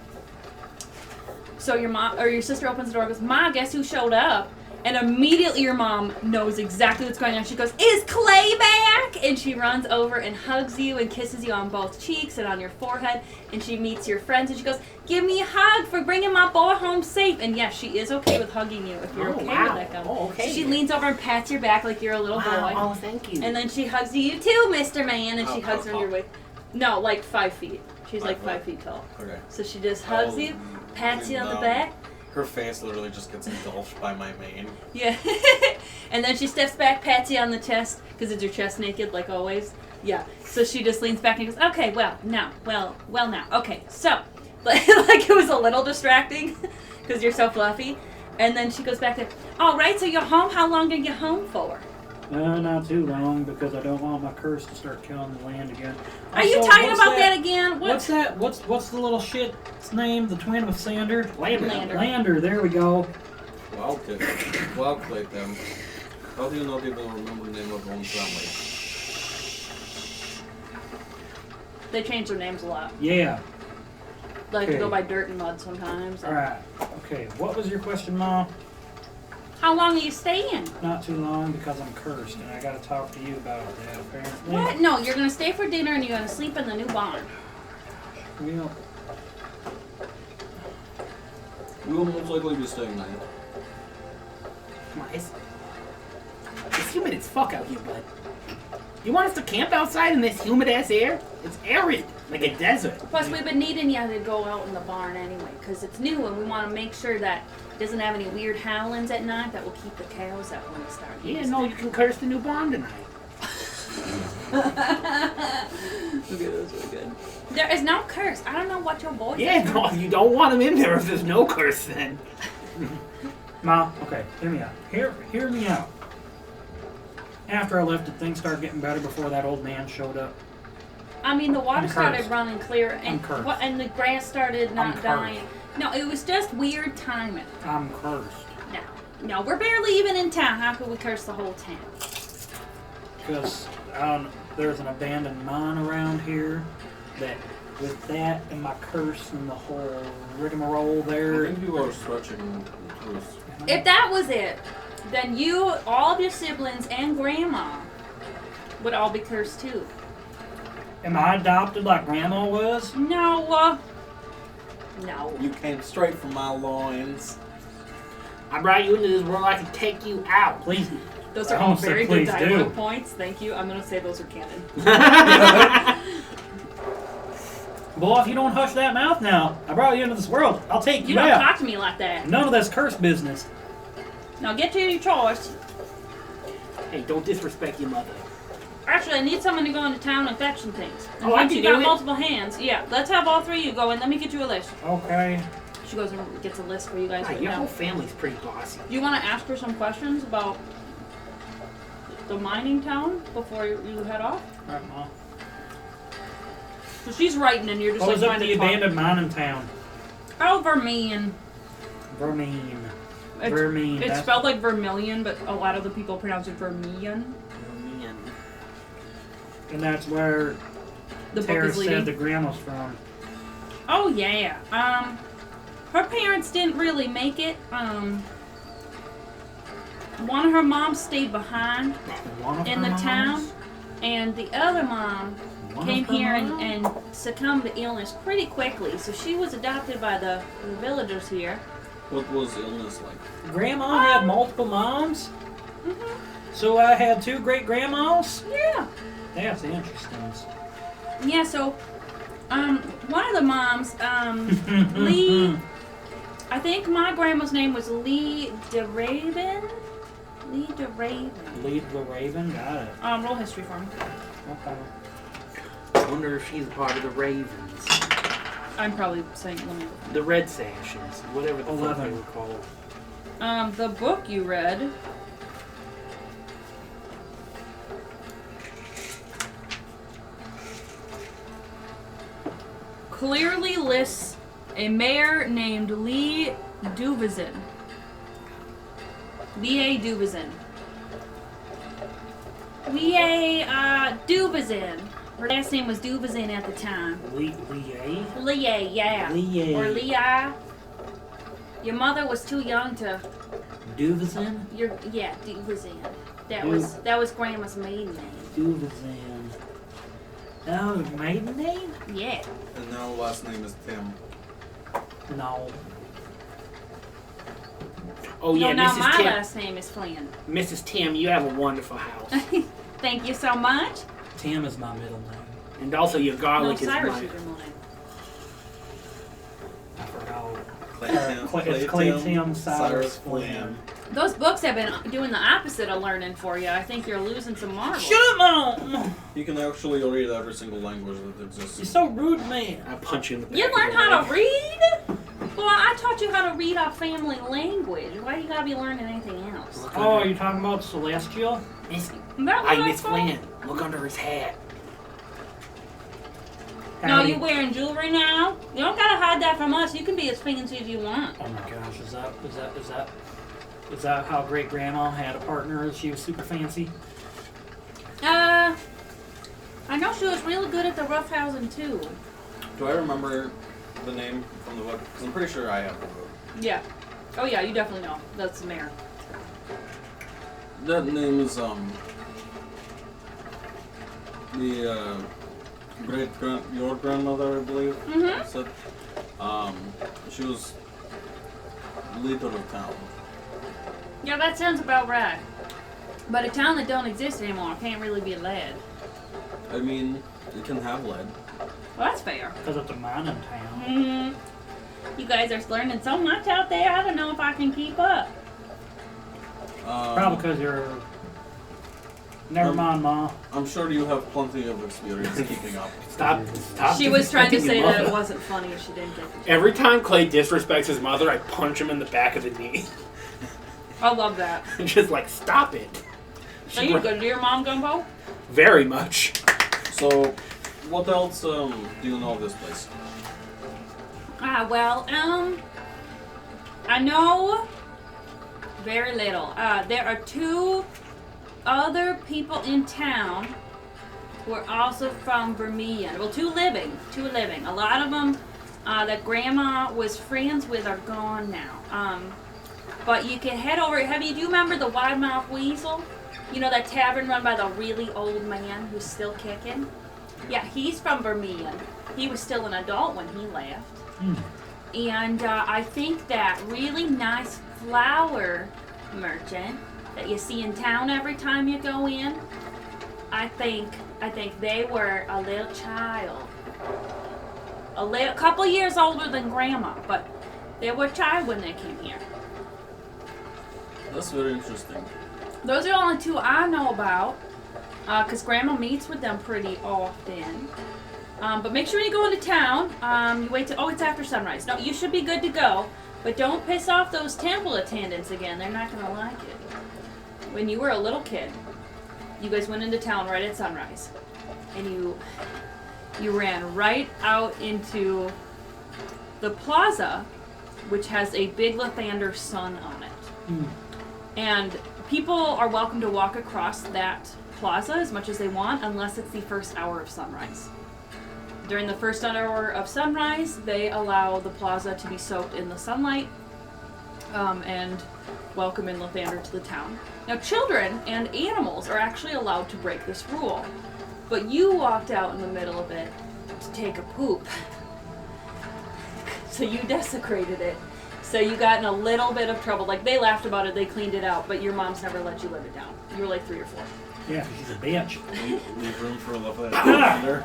So your mom or your sister opens the door and goes, "Ma, guess who showed up?" And immediately your mom knows exactly what's going on. She goes, "Is Clay back?" And she runs over and hugs you and kisses you on both cheeks and on your forehead. And she meets your friends and she goes, "Give me a hug for bringing my boy home safe." And yes, she is okay with hugging you if you're Oh, okay wow. with that. Gum. Oh, okay. So she leans over and pats your back like you're a little boy. Oh, thank you. And then she hugs you too, Mr. Man. And she How hugs you on your tall? waist. No, like 5 feet. She's like 5 5 feet tall. Okay. So she just hugs Oh, you, pats you on the no. back. Her face literally just gets engulfed by my mane. Yeah. And then she steps back, pats you on the chest, because it's your chest naked, like always. Yeah. So she just leans back and goes, "Okay, well, now. Okay, so." Like it was a little distracting, because you're so fluffy. And then she goes back there, "All right, so you're home. How long are you home for?" Not too long, because I don't want my curse to start killing the land again. Are you Also, talking what's about that again? What's that? What's the little shit's name? The twin with Sander? Lander. Lander, there we go. Wow, kid. Wow, Clayton. How do you not even remember the name of your own family? They change their names a lot. Yeah. Like to Okay. go by Dirt and Mud sometimes. Alright. Okay, what was your question, Mom? How long are you staying? Not too long, because I'm cursed, and I gotta talk to you about that, apparently. What? No, you're gonna stay for dinner and you're gonna sleep in the new barn. Well, We will most likely be staying night. Come on, it's humid as fuck out here, bud. You want us to camp outside in this humid ass air? It's arid, like a desert. Plus, we've been needing you to go out in the barn anyway, because it's new and we want to make sure that it doesn't have any weird howlings at night that will keep the cows out when they start. Yeah, no, you can curse the new barn tonight. Okay, that's really good. There is no curse. I don't know what your boys Yeah, no, you don't want them in there if there's no curse then. Ma, okay, hear me out. Hear me out. After I left, did things start getting better before that old man showed up? I mean, the water I'm started cursed. running clear and I'm cursed. and the grass started not I'm dying. cursed. No, it was just weird timing. I'm cursed. No, we're barely even in town. How could we curse the whole town? Because there's an abandoned mine around here that, with that and my curse and the whole rigmarole I there. think you are stretching truth. If that was it, then you, all of your siblings, and Grandma would all be cursed too. Am I adopted like Grandma was? No. No. You came straight from my loins. I brought you into this world. I can take you out. Please. Those I are all almost said very good please do. dialogue points. Thank you. I'm gonna say those are canon. Boy, if you don't hush that mouth now, I brought you into this world. I'll take You you don't out. talk to me like that. None of this curse business. Now get to your choice. Hey, don't disrespect your mother. Actually, I need someone to go into town and fetch some things. And Oh, I since can you got do it. multiple hands, yeah, let's have all three of you go and let me get you a list. Okay. She goes and gets a list for you guys Hey, right your now. whole family's pretty bossy. Do you want to ask her some questions about the mining town before you head off? Alright, Ma. So she's writing and you're just What like was up trying the to talk. abandoned mining town? Oh, Vermilion. Vermine. It's, Vermine. it's That's- spelled like Vermilion, but a lot of the people pronounce it Vermilion. Man. And that's where The book Tara is leading. said the grandma's from. Oh yeah. Her parents didn't really make it. One of her moms stayed behind One of in her the moms? town, and the other mom One came of her here moms? and succumbed to illness pretty quickly. So she was adopted by the villagers here. What was illness like? Grandma had multiple moms? Mhm. So I had two great grandmas? Yeah. That's interesting. Yeah. So, one of the moms, Lee. I think my grandma's name was Lee DeRaven. Lee DeRaven. Lead the Raven? Got it. Roll history for me. Okay. I wonder if she's a part of the Ravens. I'm probably saying let me. The Red Sashes. Whatever the fuck 11. they were called. The book you read. Clearly lists a mayor named Lee Duvizin. Lee Duvizin. Lee Duvizin. Her last name was Duvizin at the time. Lee? Lee, yeah. Lee. Or Leah. Your mother was too young to. Duvizin? Yeah, Duvizin. That was Grandma's maiden name. Duvizin. That was her maiden name? Yeah. And now last name is Tim. No. Oh yeah, no, now Mrs. my Tim. last name is Flynn. Mrs. Tim, you have a wonderful house. Thank you so much. Tim is my middle name. And also your No, garlic is Cyrus mine. is your middle name. I forgot. Clay Clay Tim, Cyrus Flynn. Those books have been doing the opposite of learning for you. I think you're losing some marbles. Shut up, Mom! You can actually read every single language that exists. You're so rude to me. I punch you in the back. You of learned the how leg. to read? Well, I taught you how to read our family language. Why you gotta be learning anything else? Look Oh, under- you're talking about Celestial? Miss, Is that what hey, that's Miss called? Flynn, look under his hat. No, Howdy. you wearing jewelry now? You don't gotta hide that from us. You can be as fancy as you want. Oh my gosh, is that how great grandma had a partner? She was super fancy. I know she was really good at the roughhousing too. Do I remember the name from the book? Because I'm pretty sure I have the book. Yeah. Oh yeah, you definitely know. That's the mayor. That name is your grandmother, I believe. Mm-hmm. Said she was leader of town. Yeah, that sounds about right. But a town that don't exist anymore can't really be led. I mean, it can have lead. Well, that's fair. Because it's a mining town. Mm-hmm. You guys are learning so much out there. I don't know if I can keep up. Probably because you're... Never mind, Ma. I'm sure you have plenty of experience keeping up. Stop. She was trying to disrespecting say your that it mother. wasn't funny if she didn't get it. Every time Clay disrespects his mother, I punch him in the back of the knee. I love that. Just like, stop it. Are you good to your mom, Gumbo? Very much. So, what else do you know of this place? Well, I know very little. There are two other people in town were also from Vermilion. Well, two living. A lot of them that Grandma was friends with are gone now. But you can head over. Do you remember the Wide Mouth Weasel? You know that tavern run by the really old man who's still kicking? Yeah, he's from Vermilion. He was still an adult when he left. And I think that really nice flower merchant that you see in town every time you go in, I think they were a little child. A couple years older than Grandma, but they were a child when they came here. That's very interesting. Those are the only two I know about, because Grandma meets with them pretty often. But make sure you go into town, you wait till, it's after sunrise. No, you should be good to go, but don't piss off those temple attendants again. They're not going to like it. When you were a little kid, you guys went into town right at sunrise, and you ran right out into the plaza, which has a big Lathander sun on it. And people are welcome to walk across that plaza as much as they want, unless it's the first hour of sunrise. During the first hour of sunrise, they allow the plaza to be soaked in the sunlight and welcome in Lathander to the town. Now, children and animals are actually allowed to break this rule, but you walked out in the middle of it to take a poop. So you desecrated it. So you got in a little bit of trouble. Like, they laughed about it, they cleaned it out, but your mom's never let you live it down. You were like 3 or 4. Yeah, 'cause she's a bitch. Leave room for a Lathander.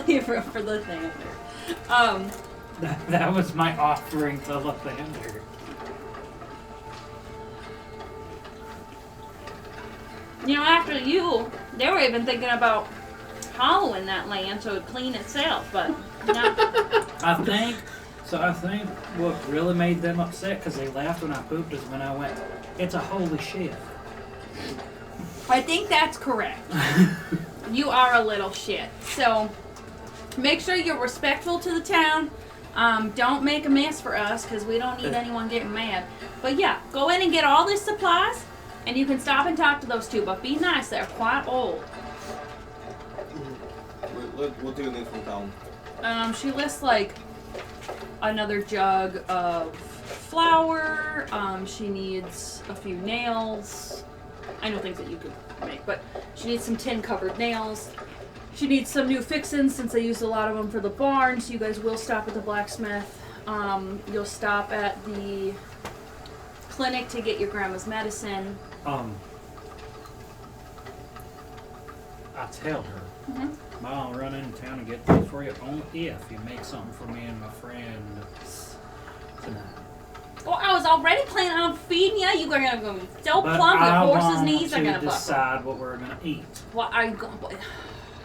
Leave room for Lathander. That was my offering to Lathander. You know, after you, they were even thinking about hollowing that land so it would clean itself, but no. I think what really made them upset, because they laughed when I pooped, is when I went, it's a holy shit. I think that's correct. You are a little shit. So make sure you're respectful to the town. Don't make a mess for us, because we don't need anyone getting mad. But yeah, go in and get all these supplies, and you can stop and talk to those two, but be nice. They're quite old. What do you need from town? She lists like another jug of flour. She needs a few nails. I know things that you could make, but she needs some tin-covered nails. She needs some new fixins since they used a lot of them for the barn, so you guys will stop at the blacksmith. You'll stop at the clinic to get your grandma's medicine. I tell her, Ma, I'll run into town and get things for you only if you make something for me and my friend tonight. Well, I was already planning on feeding you. You're going to be so But plump I your horse's want knees are to going to buckle. decide what we're going to eat. What are you going?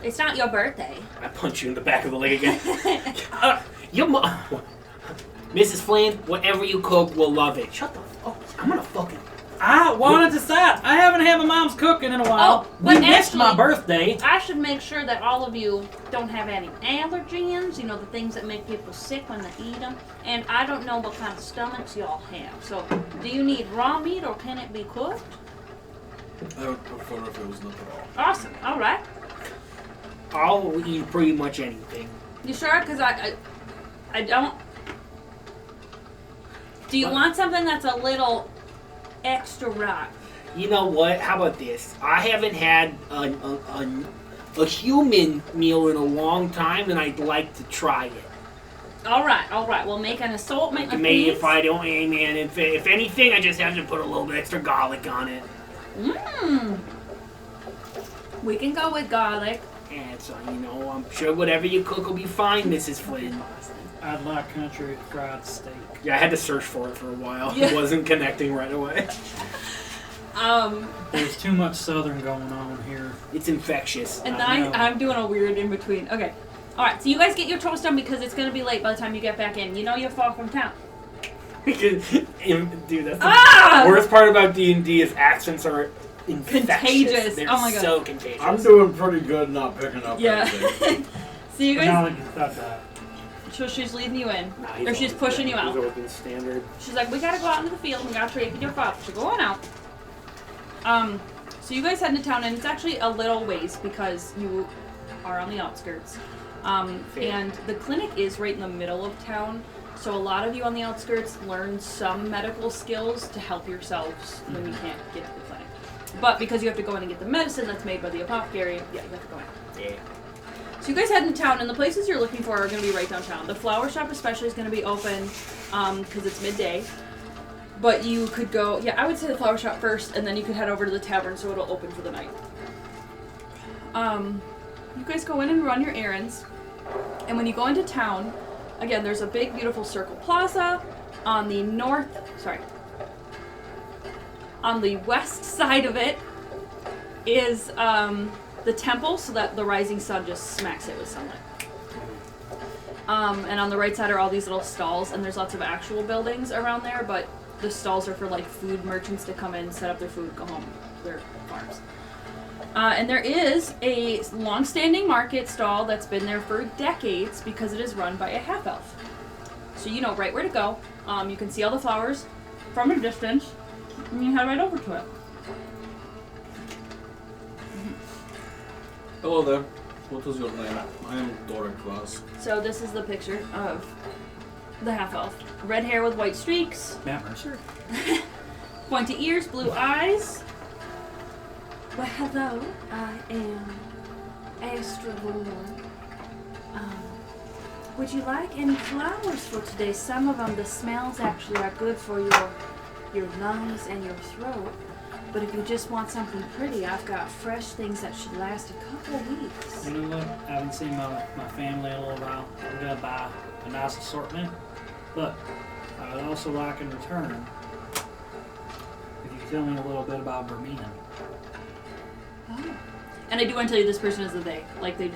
It's not your birthday. I punch you in the back of the leg again. Your mom, Mrs. Flynn, whatever you cook, we'll love it. Shut the fuck. I'm gonna fucking. I want to decide. I haven't had my mom's cooking in a while. Oh, we but missed my actually- birthday. I should make sure that all of you don't have any allergens, you know, the things that make people sick when they eat them. And I don't know what kind of stomachs y'all have. So, do you need raw meat or can it be cooked? I would prefer if it was not at all. Awesome. All right. I'll eat pretty much anything. You sure? Because I don't. Do you want something that's a little extra ripe? You know what? How about this? I haven't had a human meal in a long time, and I'd like to try it. All right. We'll make an assortment of Maybe these. if I don't, man, if anything, I just have to put a little bit extra garlic on it. We can go with garlic. And so, you know, I'm sure whatever you cook will be fine, Mrs. Flynn. I'd like country fried steak. Yeah, I had to search for it for a while. Yeah. It wasn't connecting right away. There's too much southern going on here. It's infectious. And I know. I'm doing a weird in between. Okay. All right. So you guys get your chores done because it's gonna be late by the time you get back in. You know you're far from town. Dude, that's the worst part about D&D is accents are infectious. Contagious. They're Oh my God. so contagious. I'm doing pretty good not picking up Yeah. anything. So you Now guys. that you thought that. So she's leading you in, Nah, or she's pushing you He's out. always been standard. She's like, we gotta go out into the field. We gotta trade with your father. So go on out. So you guys head into town, and it's actually a little ways because you are on the outskirts. And the clinic is right in the middle of town. So a lot of you on the outskirts learn some medical skills to help yourselves when you can't get to the clinic. But because you have to go in and get the medicine that's made by the apothecary, yeah, you have to go in. Yeah. So you guys head into town, and the places you're looking for are going to be right downtown. The flower shop especially is going to be open because it's midday. But you could go, yeah, I would say the flower shop first, and then you could head over to the tavern so it'll open for the night. You guys go in and run your errands. And when you go into town, again, there's a big, beautiful circle plaza on the on the west side of it is the temple, so that the rising sun just smacks it with sunlight. And on the right side are all these little stalls, and there's lots of actual buildings around there, but the stalls are for like food merchants to come in, set up their food, go home to their farms. And there is a long-standing market stall that's been there for decades because it is run by a half-elf. So you know right where to go. You can see all the flowers from a distance, and you head right over to it. Hello there. What is your name? I am Doran Klaas. So this is the picture of the half-elf. Red hair with white streaks, Matt Mercer. pointy ears, blue eyes. Well, hello. I am Astra Vorn. Would you like any flowers for today? Some of them, the smells actually are good for your lungs and your throat. But if you just want something pretty, I've got fresh things that should last a couple of weeks. You know what? I haven't seen my family in a little while. I'm gonna buy a nice assortment. But I would also like in return if you could tell me a little bit about Vermina. Oh. And I do want to tell you this person is a they. Like they,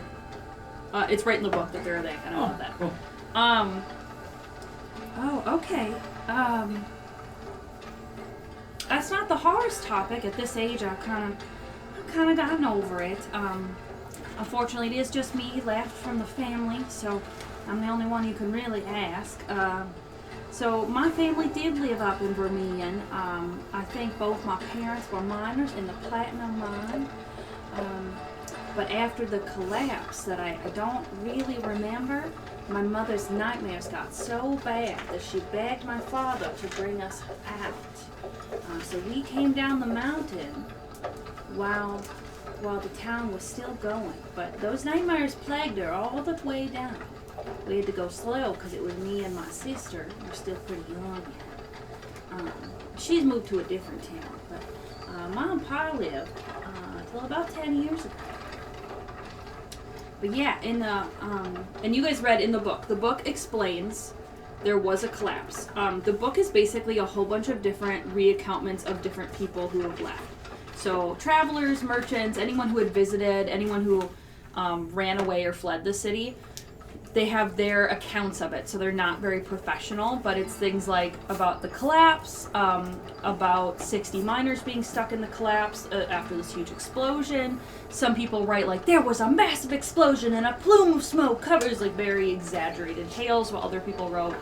it's right in the book that they're a they. I don't know that. Cool. Oh, okay. That's not the hardest topic at this age. I've kind of gotten over it. Unfortunately, it is just me left from the family, so I'm the only one you can really ask. So my family did live up in Vermilion. I think both my parents were miners in the platinum mine. But after the collapse that I don't really remember, my mother's nightmares got so bad that she begged my father to bring us out. So we came down the mountain while the town was still going. But those nightmares plagued her all the way down. We had to go slow because it was me and my sister. We're still pretty young yet. She's moved to a different town, but Mom and Pa lived till about 10 years ago. But yeah, in the and you guys read in the book. The book explains there was a collapse. The book is basically a whole bunch of different reaccountments of different people who have left. So travelers, merchants, anyone who had visited, anyone who ran away or fled the city. They have their accounts of it, so they're not very professional, but it's things like about the collapse, about 60 miners being stuck in the collapse after this huge explosion. Some people write like, there was a massive explosion and a plume of smoke covers, like very exaggerated tales, while other people wrote,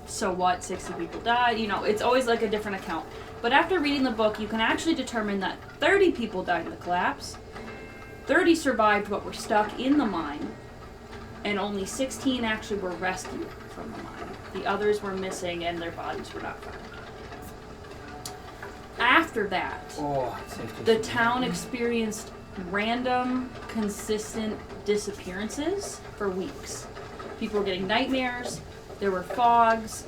so what, 60 people died, you know, it's always like a different account. But after reading the book, you can actually determine that 30 people died in the collapse, 30 survived but were stuck in the mine, and only 16 actually were rescued from the mine. The others were missing and their bodies were not found. After that, the town experienced random, consistent disappearances for weeks. People were getting nightmares, there were fogs,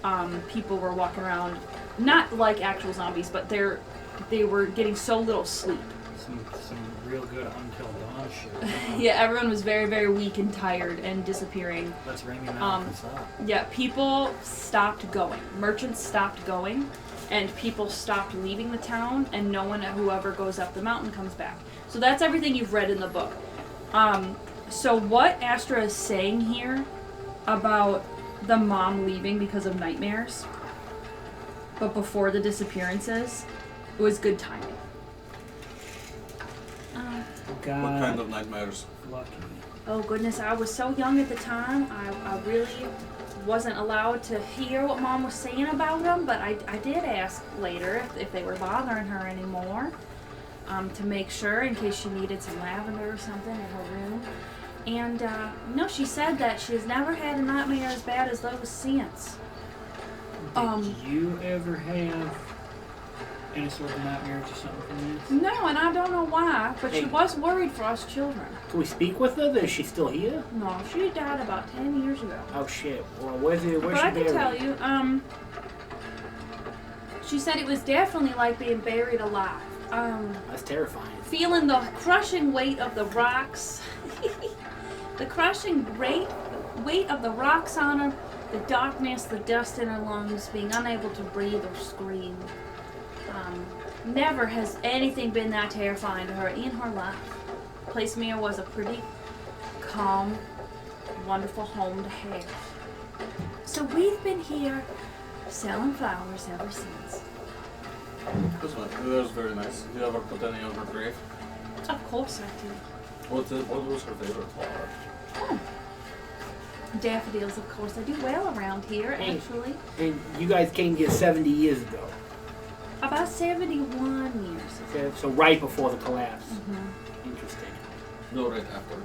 people were walking around, not like actual zombies, but they were getting so little sleep. Some real good Until Dawn shit. Yeah, everyone was very, very weak and tired and disappearing. Let's ring him out and stop. Yeah, people stopped going. Merchants stopped going, and people stopped leaving the town, and no one, whoever goes up the mountain, comes back. So that's everything you've read in the book. So what Astra is saying here about the mom leaving because of nightmares, but before the disappearances, it was good timing. God. What kind of nightmares? Lucky. Oh goodness, I was so young at the time. I really wasn't allowed to hear what Mom was saying about them, but I did ask later if they were bothering her anymore. to make sure in case she needed some lavender or something in her room. And no, she said that she has never had a nightmare as bad as those since. Did you ever have any sort of nightmares or something from this? No, and I don't know why, but she Hey. was worried for us children. Can we speak with her? Is she still here? No, she died about 10 years ago. Oh shit. Well, where's she But I can buried? tell you, she said it was definitely like being buried alive. That's terrifying. Feeling the crushing weight of the rocks. The crushing weight of the rocks on her, the darkness, the dust in her lungs, being unable to breathe or scream. Never has anything been that terrifying to her in her life. Placimiere was a pretty calm, wonderful home to have. So we've been here selling flowers ever since. That was very nice. Did you ever put any on her grave? Of course I do. What was her favorite flower? Oh. Daffodils, of course. I do well around here, Hey. actually. And you guys came here 70 years ago. About 71 years ago. Okay, so right before the collapse. Mhm. Interesting. No, right after.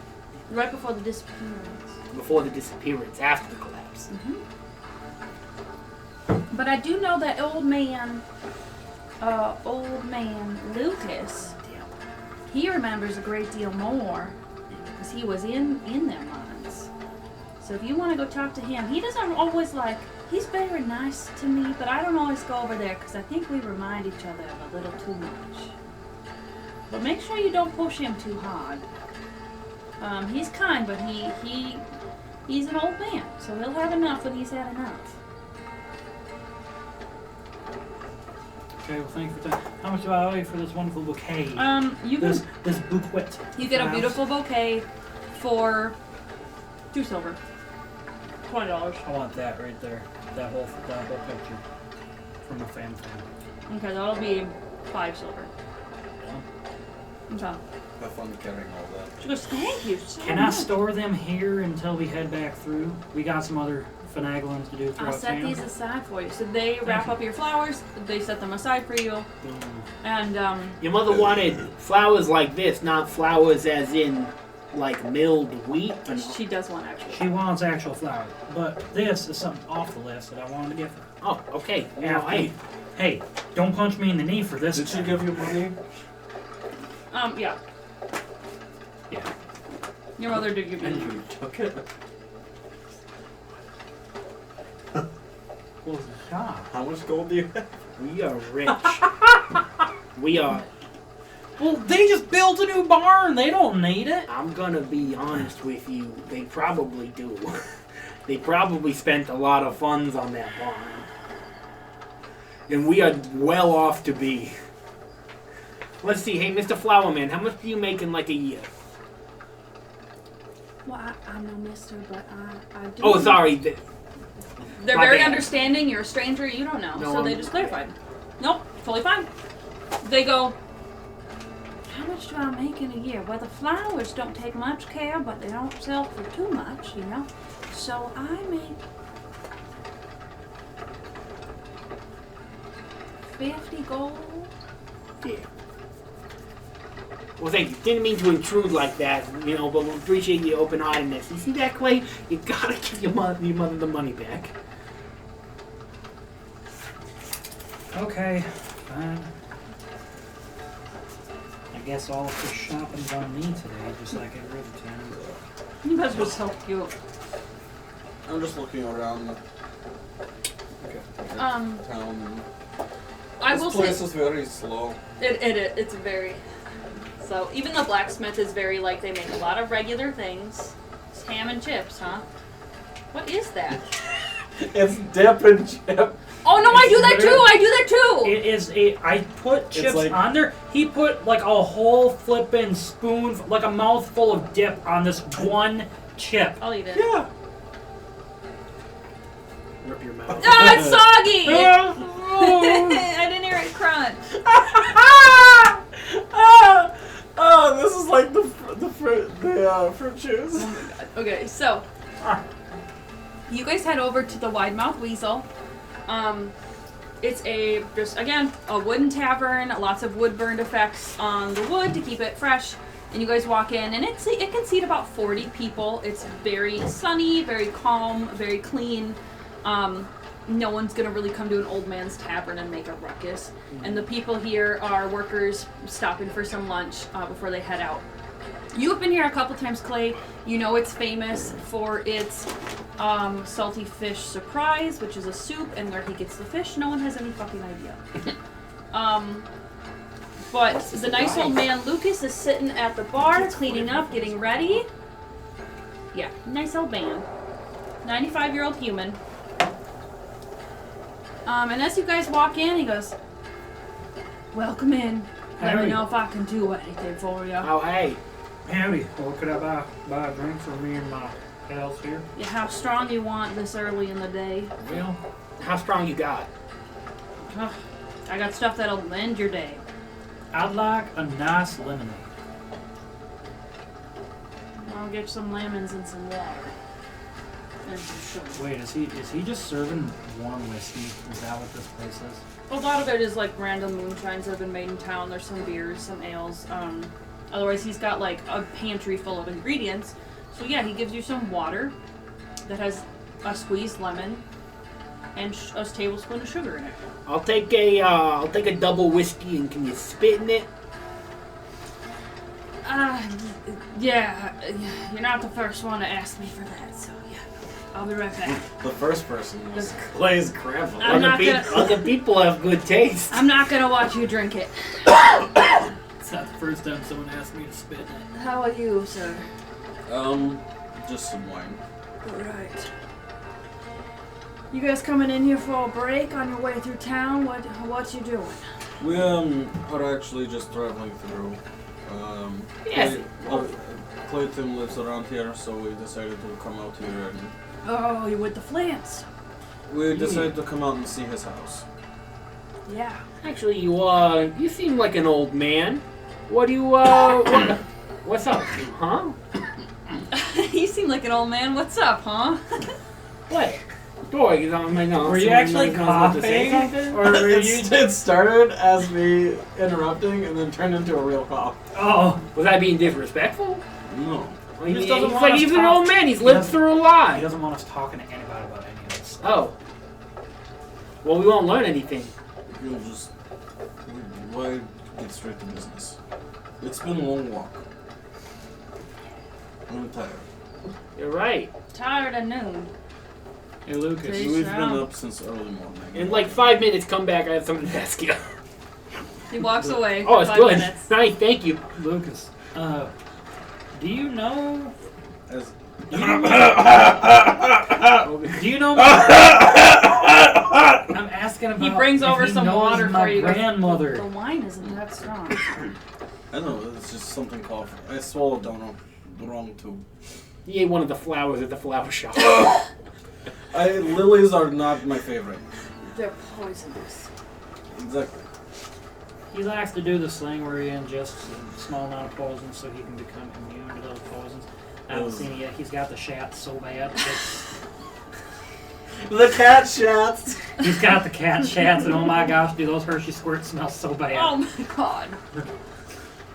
Right before the disappearance. Before the disappearance, after the collapse. But I do know that old man Lucas, Damn. he remembers a great deal more because he was in them mines. So if you want to go talk to him, he doesn't always he's very nice to me, but I don't always go over there because I think we remind each other of a little too much. But make sure you don't push him too hard. He's kind, but he's an old man, so he'll have enough when he's had enough. Okay, well, thank you for that. How much do I owe you for this wonderful bouquet? You can This bouquet. you get a Flowers. beautiful bouquet for $2 silver. $20. I want that right there. That whole picture from a fan. Okay, that'll be $5 silver. Okay. Have fun carrying all that. She goes, thank you so Can I much. store them here until we head back through? We got some other finaglings to do I'll throughout set town. these aside for you. So they wrap you. up your flowers, they set them aside for you, and Your mother wanted flowers like this, not flowers as in like milled wheat. And she does want actually. She wants actual flowers, but this is something off the list that I wanted to give her. oh, okay. You know, After, hey, don't punch me in the knee for this. Did she give you money? Yeah. Yeah. Your mother did give And you. you took it? Close the shop. How much gold do you have? we are rich. We are. Well, they just built a new barn. They don't need it. I'm gonna be honest with you. They probably do. They probably spent a lot of funds on that barn, and we are well off to be. Let's see. Hey, Mr. Flowerman, how much do you make in like a year? Well, I'm no mister, but I do. Oh, sorry. They're My very bad. understanding. You're a stranger. You don't know. No, so they I'm- just clarified. Nope, totally fine. They go, how much do I make in a year? Well, the flowers don't take much care, but they don't sell for too much, you know. So I make 50 gold. Yeah. Well, thank you. Didn't mean to intrude like that, you know, but we appreciate your open-heartedness. You see that, Clay? You gotta give your mother the money back. Okay, fine. I guess all of the shopping's on me today, just like at Rivertown. You guys were so cute. I'm just looking around. Um, Town. I This will place say is very slow. it's very. So even the blacksmith is very like they make a lot of regular things. It's ham and chips, huh? What is that? It's dip and chip. Oh no, I do that too. I do that too. It is I put chips like- on there. He put like a whole flippin' spoon, like a mouthful of dip on this one chip. I'll eat it. Yeah. Rip your mouth. Ah, it's soggy. Oh, I didn't hear it crunch. Oh, this is like the fruit juice. Oh my god. Okay, so you guys head over to the Wide Mouth Weasel. It's just again a wooden tavern. Lots of wood burned effects on the wood to keep it fresh. And you guys walk in, and it can seat about 40 people. It's very sunny, very calm, very clean. No one's gonna really come to an old man's tavern and make a ruckus. And the people here are workers stopping for some lunch before they head out. You've been here a couple times, Clay. You know it's famous for its salty fish surprise, which is a soup, and where he gets the fish, no one has any fucking idea. But the nice old man Lucas is sitting at the bar, cleaning up, getting ready. Yeah, nice old man. 95-year-old human. And as you guys walk in, he goes, "Welcome in. Let me know if I can do anything for you." Oh, hey. Howdy. Well, could I buy a drink for me and my pals here? Yeah, how strong you want this early in the day? Well, how strong you got? I got stuff that'll end your day. I'd like a nice lemonade. I'll get you some lemons and some water. And some sugar. Wait, is he just serving warm whiskey? Is that what this place is? A lot of it is like random moonshines that have been made in town. There's some beers, some ales. Otherwise, he's got like a pantry full of ingredients. So yeah, he gives you some water that has a squeezed lemon and a tablespoon of sugar in it. I'll take a double whiskey, and can you spit in it? Yeah, you're not the first one to ask me for that, so yeah. I'll be right back. The first person was Clay's grandpa. Other people have good taste. I'm not gonna watch you drink it. It's not the first time someone asked me to spit in it. How are you, sir? Just some wine. Alright. You guys coming in here for a break on your way through town? What you doing? We are actually just traveling through. Yes. Clayton lives around here, so we decided to come out here and Oh, you're with the Flants. we decided to come out and see his house. Yeah. Actually, you seem like an old man. What do you, what's up, huh? You seem like an old man. What's up, huh? What? Boy, Were you actually coughing? Or were you... It started as me interrupting and then turned into a real cough. Oh. Was I being disrespectful? No. Well, He just doesn't want like us he's an talk- old man. He's he lived doesn't- through a He lot. doesn't want us talking to anybody about any of this. Oh. Well, we won't learn anything. You'll just... Why get straight to business? It's been a long walk. I'm tired. You're right. Tired at noon. Hey, Lucas. Hey. We've Sound. been up since early morning. In like 5 minutes, come back. I have something to ask you. He walks away. Oh, it's 5 good. minutes. Nice, thank you. Lucas. Do you know... As Do you know my... I'm asking about... He brings if over he some knows water my for you. grandmother. The wine isn't that strong. I don't know, it's just something coffee. I swallowed down the wrong tube. He ate one of the flowers at the flower shop. Lilies are not my favorite. They're poisonous. Exactly. He likes to do this thing where he ingests a small amount of poison so he can become immune to those poisons. I haven't seen it yet. He's got the shat so bad. The cat shats. He's got the cat shats, and oh my gosh, do those Hershey squirts smell so bad. Oh my god.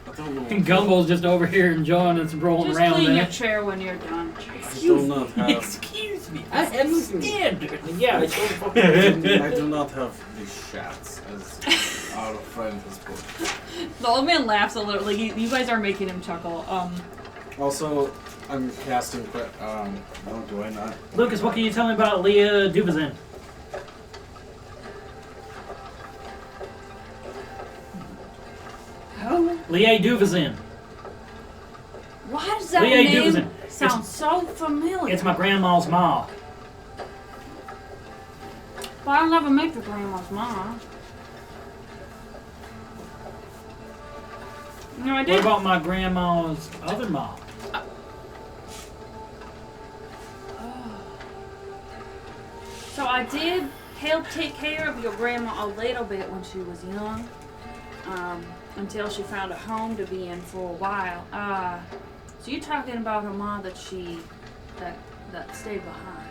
I don't know. And Gumball's just over here enjoying it, rolling Just around clean in your it. chair when you're done. I do not have. Excuse me, I have standard. Yeah, it's so fucking. I do not have the shats as our friend has put. The old man laughs a little. Like you guys are making him chuckle. Also, I'm casting. No, do I not? Lucas, what can you tell me about Leah Duvazin? Who? Leah Duvazin. Why does that Leah name Duvazin. sound so familiar? It's my grandma's ma. But I'll never make the grandma's mom. No, I did. What about my grandma's other ma? So I did help take care of your grandma a little bit when she was young, until she found a home to be in for a while. So you're talking about her mom that stayed behind.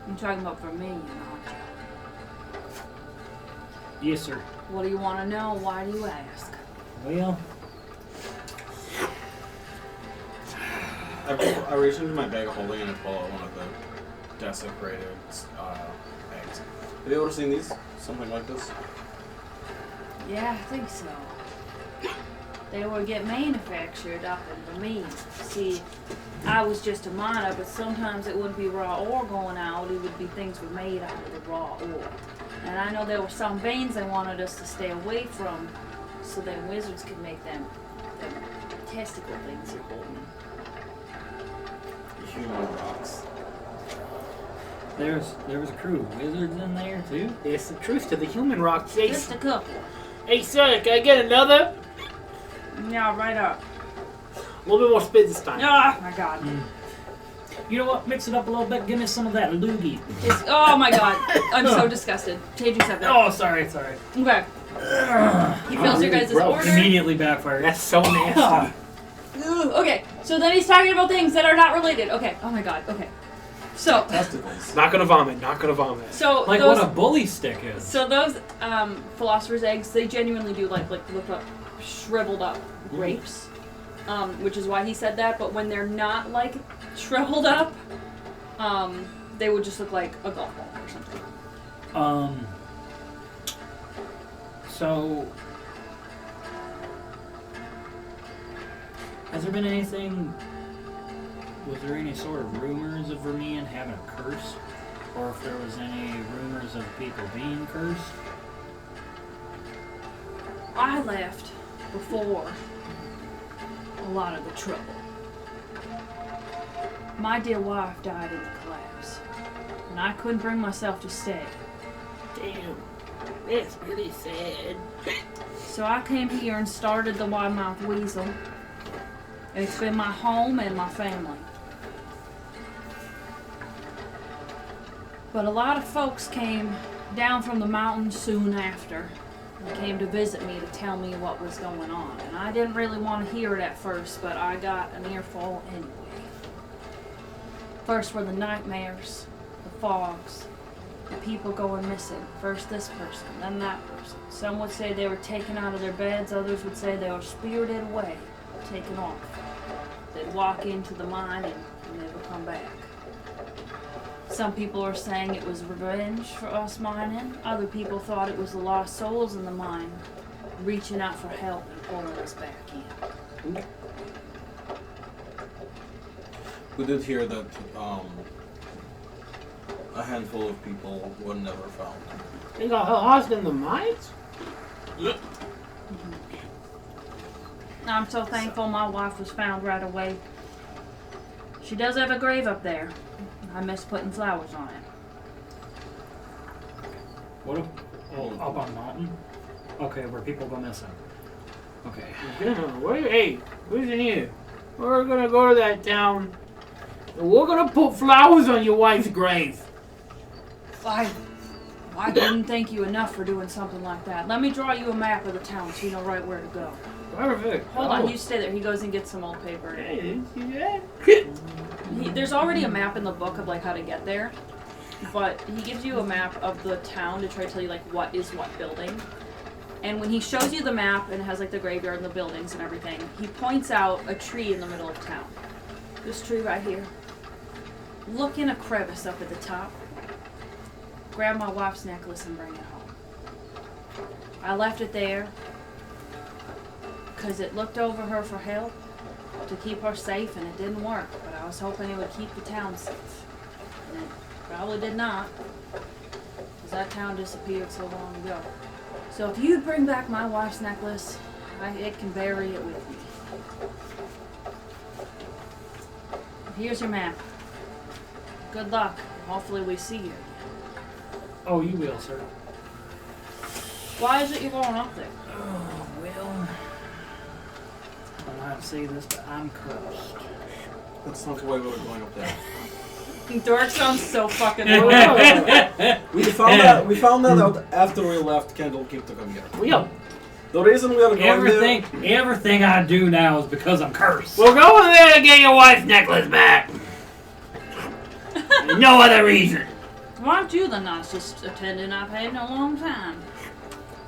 You're talking about Vermilion, aren't you? Yes, sir. What do you want to know? Why do you ask? Well, I reach into my bag of holding and I pull out one of the desecrated eggs. Have you ever seen these? Something like this? Yeah, I think so. They would get manufactured up in Vermont. See, I was just a miner, but sometimes it wouldn't be raw ore going out. It would be things were made out of the raw ore. And I know there were some veins they wanted us to stay away from, so then wizards could make them testicle things you're holding. Human rocks. there was a crew of wizards in there too. There's the truth to the human rock. Hey, Just a couple. hey, sir, can I get another? Yeah, right up. A little bit more spit this time. Oh my god. You know what? Mix it up a little bit. Give me some of that loogie. Oh my god. I'm so disgusted. Changing subject. Oh, sorry. Okay. He fills your guys' gross. order. Immediately backfired. That's so nasty. Ooh, okay, so then he's talking about things that are not related. Okay, oh my god, okay. So, Testicles. Not gonna vomit. Not gonna vomit. so Like those, what a bully stick is. so those philosopher's eggs, they genuinely do like look up shriveled up grapes, which is why he said that. But when they're not like shriveled up, they would just look like a golf ball or something. So has there been anything? Was there any sort of rumors of Vermilion having a curse, or if there was any rumors of people being cursed? I left before a lot of the trouble. My dear wife died in the collapse, and I couldn't bring myself to stay. Damn. That's really sad. So I came here and started the Wide-Mouthed Weasel. And it's been my home and my family. But a lot of folks came down from the mountains soon after. They came to visit me to tell me what was going on. And I didn't really want to hear it at first, but I got an earful anyway. First were the nightmares, the fogs, the people going missing. First this person, then that person. Some would say they were taken out of their beds, others would say they were spirited away, taken off. They'd walk into the mine and never come back. Some people are saying it was revenge for us mining. Other people thought it was the lost souls in the mine reaching out for help and pulling us back in. We did hear that a handful of people were never found. They got lost in the mines? I'm so thankful my wife was found right away. She does have a grave up there. I miss putting flowers on it. What? Up on the mountain? Okay, where people go missing. Okay. Hey, listen here. We're gonna go to that town, and we're gonna put flowers on your wife's grave. I couldn't thank you enough for doing something like that. Let me draw you a map of the town so you know right where to go. Perfect. Hold on, you stay there. He goes and gets some old paper. Hey, didn't see that? There's already a map in the book of like how to get there, but he gives you a map of the town to try to tell you like what is what building. And when he shows you the map and it has like the graveyard and the buildings and everything, he points out a tree in the middle of town. This tree right here. Look in a crevice up at the top. Grab my wife's necklace and bring it home. I left it there because it looked over her for help to keep her safe, and it didn't work. But I was hoping it would keep the town safe. And it probably did not, because that town disappeared so long ago. So if you bring back my wife's necklace, it can bury it with me. Here's your map. Good luck. Hopefully we see you. Oh, you will, sir. Why is it you're going up there? Oh, well. I don't know how to say this, but I'm cursed. That's not why we were going up there. Dork sounds so fucking We found that out after we left Candlekeep to come here. We'll The reason we are going Everything I do now is because I'm cursed. go in there to get your wife's necklace back. No other reason. Why aren't you the nicest attendant I've had in a long time?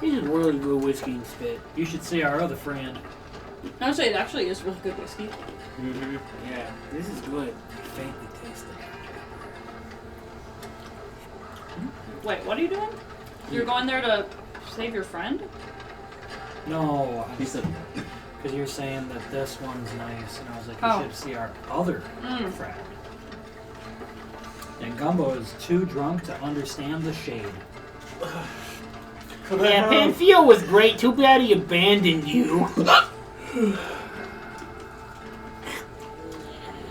This is really good whiskey and spit. You should see our other friend. I would say it actually is really good whiskey. Mm-hmm. Yeah, this is good. Faintly taste it. Wait, what are you doing? You're going there to save your friend? No, He said, because you're saying that this one's nice, and I was like, you Oh. should see our other Mm. friend. And Gumbo is too drunk to understand the shade. Yeah, Panfio was great. Too bad he abandoned you.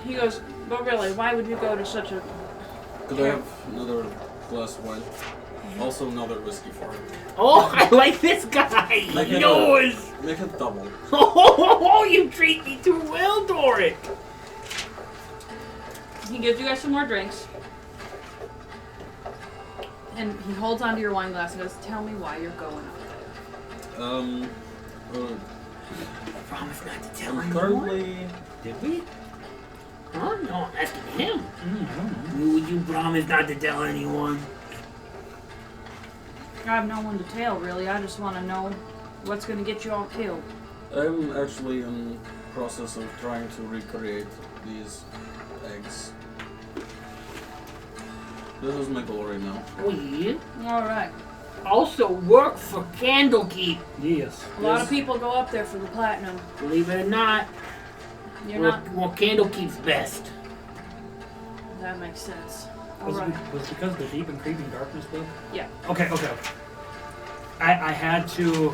He goes, but really, why would you go to such a... could I have another glass of wine? Also another whiskey for him. Oh, I like this guy. Make it Yours. Make it double. Oh, you treat me too well, Doric. He gives you guys some more drinks. And he holds onto your wine glass and goes, tell me why you're going up there. Promise not to tell I'm anyone. currently... Did we? Huh? No, I'm asking him. Mm-hmm. Would you promise not to tell anyone? I have no one to tell, really. I just want to know what's going to get you all killed. I'm actually in the process of trying to recreate these eggs. This is my goal right now. We All right. also work for Candlekeep. Yes. A lot of people go up there for the platinum. Believe it or not, You're we're, not... we're Candlekeep's best. That makes sense. All Was right. it because of the deep and creeping darkness book? Yeah. Okay. I had to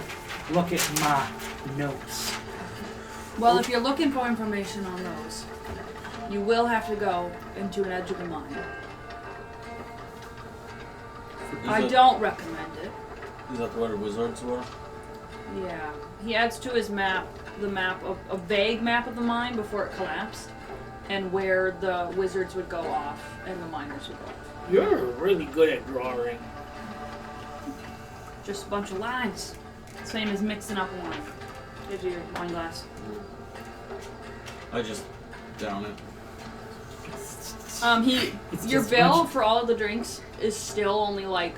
look at my notes. Well, if you're looking for information on those, you will have to go into an edge of the mine. I don't recommend it. Is that where wizards were? Yeah. He adds to his map a vague map of the mine before it collapsed, and where the wizards would go off and the miners would go off. You're really good at drawing. Just a bunch of lines. Same as mixing up wine. Gives you your wine glass. I just down it. It's Your just bill lunch. for all of the drinks is still only like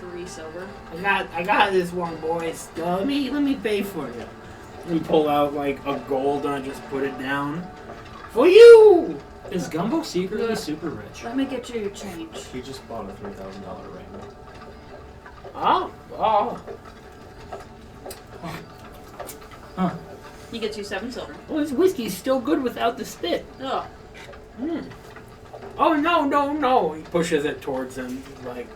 3 silver. I got this one, boys. Let me pay for it. Let me pull out like a gold and I just put it down. For you! Is Gumbo secretly Yeah. super rich? Let me get you your change. He just bought a $3,000 ring. Oh. Huh. He gets you 7 silver. Well, this whiskey's still good without the spit. Ugh. Oh, no. He pushes it towards him like,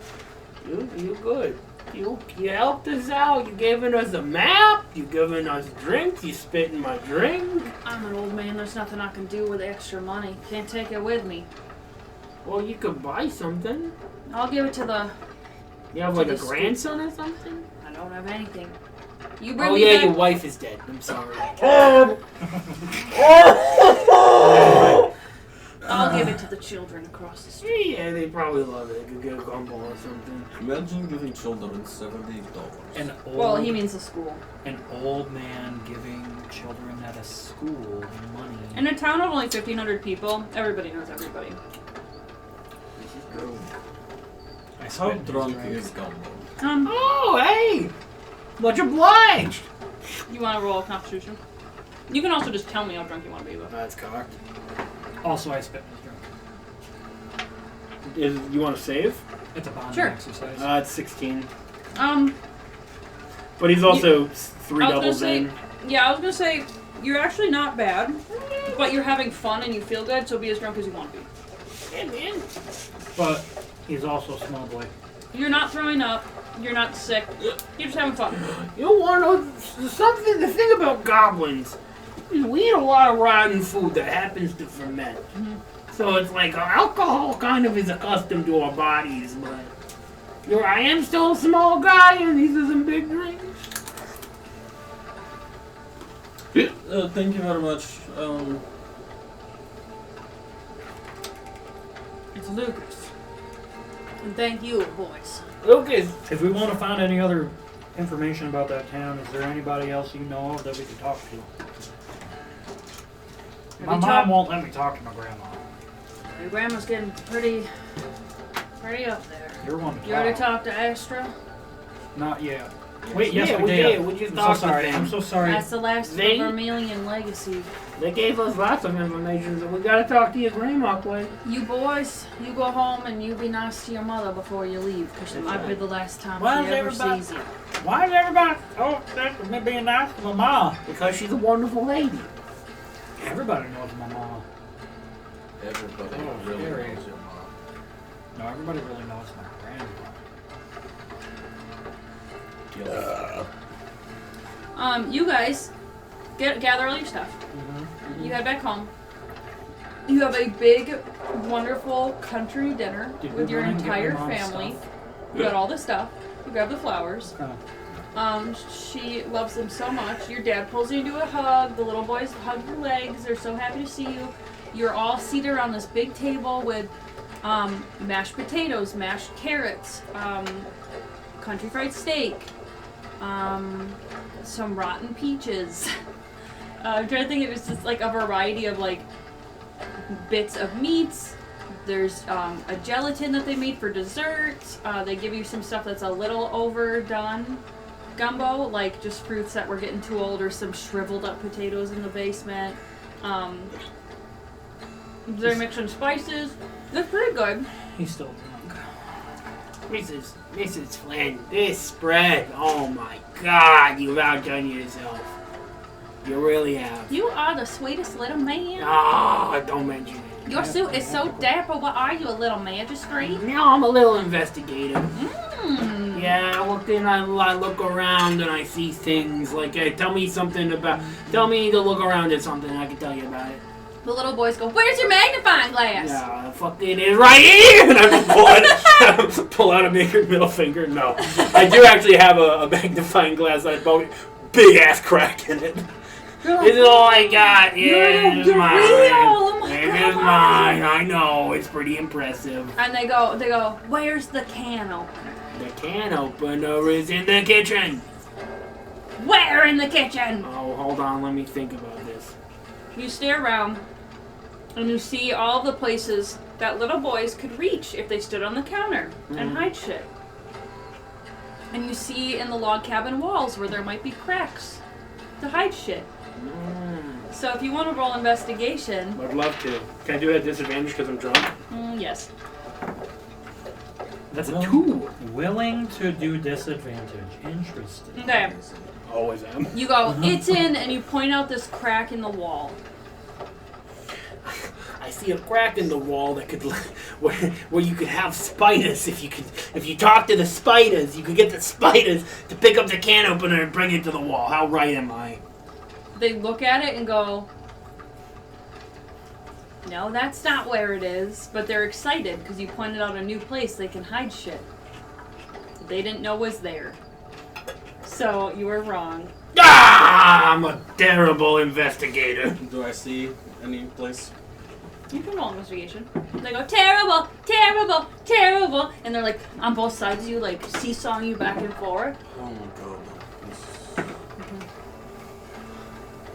you good. You helped us out. You giving us a map. You giving us drinks. You spit in my drink. I'm an old man. There's nothing I can do with extra money. Can't take it with me. Well, you could buy something. I'll give it to the... You have like a the school. grandson or something? I don't have anything. You bring Oh me yeah, back... your wife is dead. I'm sorry. I'll give it to the children across the street. Yeah, they probably love it. You could get a gumbo or something. Imagine giving children $70. Well, he means the school. An old man giving children at a school money. In a town of only 1,500 people, everybody knows everybody. This is true. I How spit in his drunk drink. is Gumbo? Oh, hey! Much obliged! You want to roll a constitution? You can also just tell me how drunk you want to be, but... That's cocked. Also, I spit in his drink. You want to save? It's a bonding Sure. exercise. It's 16. But he's also 3 I was gonna doubles say- in. Yeah, I was gonna say, you're actually not bad, but you're having fun and you feel good, so be as drunk as you want to be. Yeah, man. But he's also a small boy. You're not throwing up, you're not sick, you're just having fun. You want to know something? The thing about goblins is we eat a lot of rotten food that happens to ferment. So it's like alcohol kind of is accustomed to our bodies, but I am still a small guy and these are some big drinks. Thank you very much. It's Lucas. And thank you, boys. Lucas, If we want to find any other information about that town, is there anybody else you know of that we could talk to? My you mom talked- won't let me talk to my grandma. Your grandma's getting pretty up there. You're one to You already talk. talked to Astra? Not yet. Wait, yes, Yeah, we we did. did. We just I'm talked so with sorry. them. I'm so sorry. That's the last They- Vermilion legacy. They gave us lots of information, so we gotta talk to your grandma, Clay. You boys, you go home and you be nice to your mother before you leave, because it might be the last time Why she is ever everybody- sees you. Why is everybody so obsessed with me being nice to my mom? Because she's a wonderful lady. Everybody knows my mom. Everybody Oh, really scary. knows your mom. No, everybody really knows my grandma. You guys gather all your stuff. You head back home. You have a big, wonderful country dinner Did with we your run and get entire my mom's family. stuff? You got all the stuff. You grab the flowers. Okay. She loves them so much. Your dad pulls you into a hug. The little boys hug your legs. They're so happy to see you. You're all seated around this big table with mashed potatoes, mashed carrots, country fried steak, some rotten peaches. I'm trying to think. It was just like a variety of like bits of meats. There's a gelatin that they made for dessert. They give you some stuff that's a little overdone. Gumbo, like just fruits that were getting too old, or some shriveled up potatoes in the basement. They're mixing spices. It's pretty good. He's still drunk. Mrs. Flynn, this spread, oh my God, you've outdone yourself. You really have. You are the sweetest little man. Oh, don't mention it. Your suit is so dapper. What are you, a little magistrate? Now I'm a little investigative. Mmm. Yeah, I look in, I look around and I see things like, hey, tell me to look around at something and I can tell you about it. The little boys go, "Where's your magnifying glass?" Yeah, fuck it is right here! And I pull out a middle finger. No. I do actually have a magnifying glass I bought. Big ass crack in it. You're like, This is all I got. Yeah, you're this is mine. real. Oh my This is God. mine. I know. It's pretty impressive. And they go, "Where's the can opener?" The can opener is in the kitchen. Where in the kitchen? Oh, hold on. Let me think about this. You stare around, and you see all the places that little boys could reach if they stood on the counter and hide shit. And you see in the log cabin walls where there might be cracks to hide shit. So if you want to roll investigation, I'd love to. Can I do it at disadvantage because I'm drunk? yes. That's a 2. Willing to do disadvantage. Interesting. Okay. Always am. You go, "It's in," and you point out this crack in the wall. I see a crack in the wall that could, where you could have spiders. If you talk to the spiders, you could get the spiders to pick up the can opener and bring it to the wall. How right am I? They look at it and go, "No, that's not where it is." But they're excited because you pointed out a new place they can hide shit they didn't know was there. So you were wrong. Ah! I'm a terrible investigator. Do I see any place? You can roll investigation. They go, "Terrible, terrible, terrible," and they're like on both sides of you, like seesawing you back and forth. Oh my god.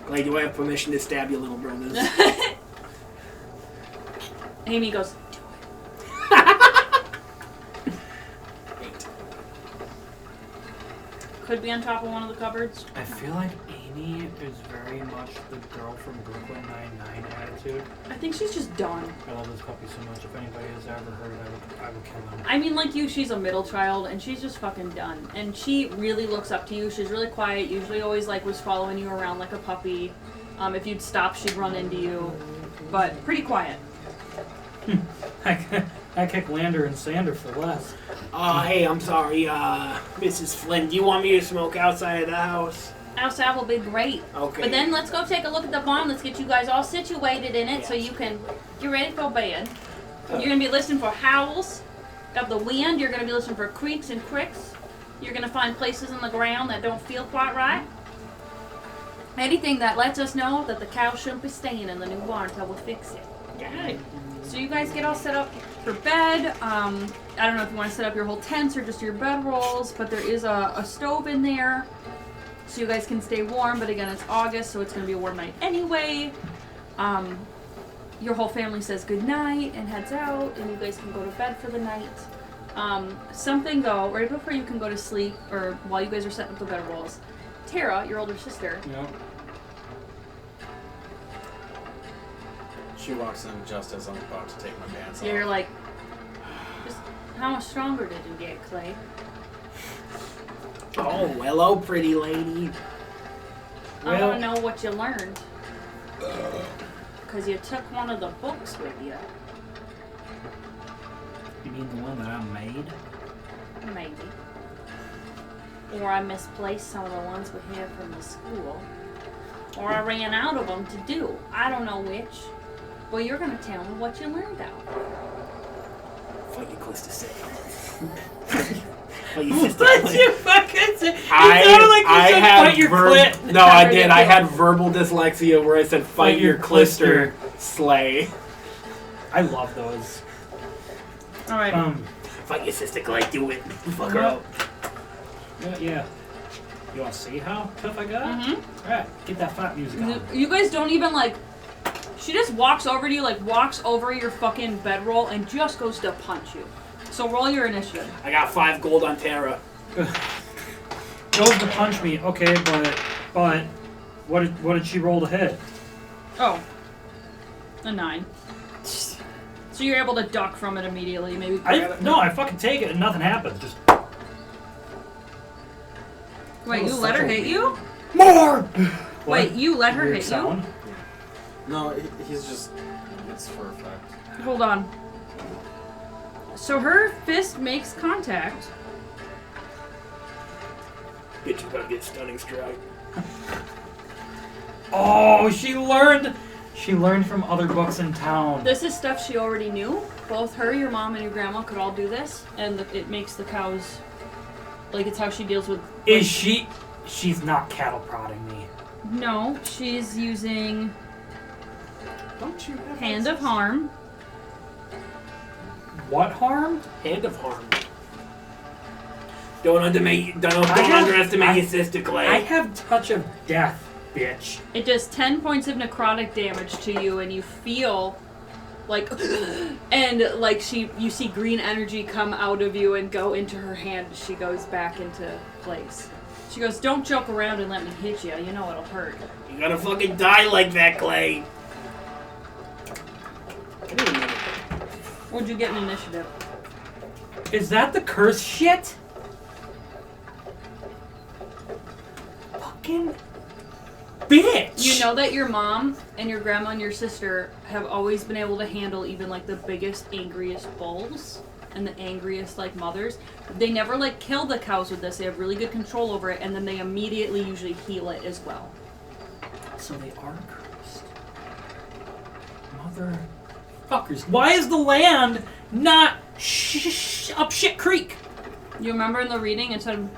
Clay, do I have permission to stab your little brothers? Amy goes, could be on top of one of the cupboards. I feel like Amy is very much the girl from Brooklyn Nine-Nine attitude. I think she's just done. I love this puppy so much. If anybody has ever heard it, I would kill them. I mean, like you, she's a middle child, and she's just fucking done. And she really looks up to you. She's really quiet. Usually, always like was following you around like a puppy. If you'd stop, she'd run into you. But pretty quiet. I kick Lander and Sander for less. Hey, I'm sorry, Mrs. Flynn. Do you want me to smoke outside of the house? Outside will be great. Okay. But then let's go take a look at the barn. Let's get you guys all situated in it so you can get ready for bed. You're going to be listening for howls of the wind. You're going to be listening for creaks and cricks. You're going to find places in the ground that don't feel quite right. Anything that lets us know that the cow shouldn't be staying in the new barn until we fix it. Okay. So you guys get all set up for bed. I don't know if you want to set up your whole tents or just your bedrolls, but there is a stove in there. So you guys can stay warm, but again, it's August, so it's going to be a warm night anyway. Your whole family says good night and heads out, and you guys can go to bed for the night. Something though, right before you can go to sleep, or while you guys are setting up the bed rolls, Tara, your older sister, Yep. She walks in just as I'm about to take my pants off. you're like, just how much stronger did you get, Clay? Oh, hello, pretty lady. I Well- want to know what you learned. Because you took one of the books with you. You mean the one that I made? Maybe. Or I misplaced some of the ones we had from the school. Or I ran out of them to do. I don't know which. Well, you're going to tell me what you learned out. Fuck you, close to say. Fuck you, sister. What you fucking say? I had fight your clit. No, I did. I had verbal dyslexia where I said fight your clister, slay. I love those. Alright. Fight your sister, Clay. Do it. Fuck her up. Yeah. You want to see how tough I got? Mm-hmm. Alright, get that fight music on. You guys don't even like. She just walks over to you, like walks over your fucking bedroll and just goes to punch you. So roll your initiative. I got 5 gold on Tara. Goes to punch me. Okay, but what did she roll to hit? Oh. A 9. So you're able to duck from it immediately. Maybe grab it. I fucking take it and nothing happens. Just Wait, you let her hit you? More! Wait, you let her weird hit sound. No, he's just. It's for effect. you? Hold on. So her fist makes contact. Bitch, you gotta get stunning strike. Oh, she learned from other books in town. This is stuff she already knew. Both her, your mom, and your grandma could all do this, and it makes the cows. Like, it's how she deals with. Is she? She's not cattle prodding me. No, she's using Don't you have Hand of Harm. What harm? Hand of harm. Don't underestimate your sister, Clay. I have touch of death, bitch. It does 10 points of necrotic damage to you, and you feel like, and like you see green energy come out of you and go into her hand as she goes back into place. She goes, "Don't joke around and let me hit you. You know it'll hurt." You gotta fucking die like that, Clay. Wait a minute. What'd you get in initiative? Is that the curse shit? Fucking bitch. You know that your mom and your grandma and your sister have always been able to handle even like the biggest, angriest bulls and the angriest like mothers. They never like kill the cows with this. They have really good control over it, and then they immediately usually heal it as well. So they are cursed. Motherfuckers. Why is the land not up shit creek? You remember in the reading it said,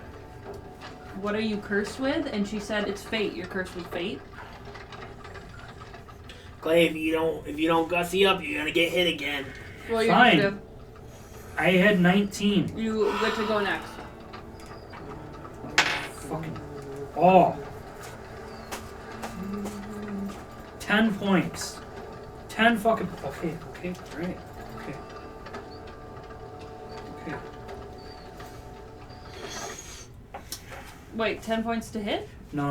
"What are you cursed with?" And she said, "It's fate. You're cursed with fate." Clay, if you don't gussy up, you're gonna get hit again. Well, your Fine. initiative. I had 19. You get to go next. Fucking. Oh. 10 points. 10 fucking. Okay, right. Okay. Wait, 10 points to hit? No.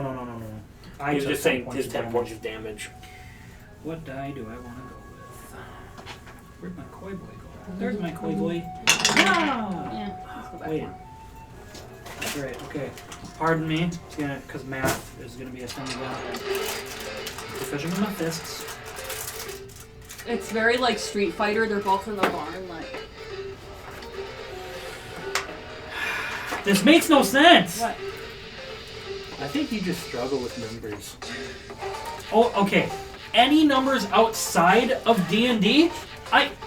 I was took just saying 10 his of 10 damage. points of damage. What die do I want to go with? Where'd my koi boy go? There's my koi boy. Ah! Yeah, let's go back Wait. one. That's right, okay. Pardon me, it's gonna, because math is gonna be a thing again. Fishing with my fists. It's very like Street Fighter. They're both in the barn, like. This makes no sense! What? I think you just struggle with numbers. Oh, okay. Any numbers outside of D&D?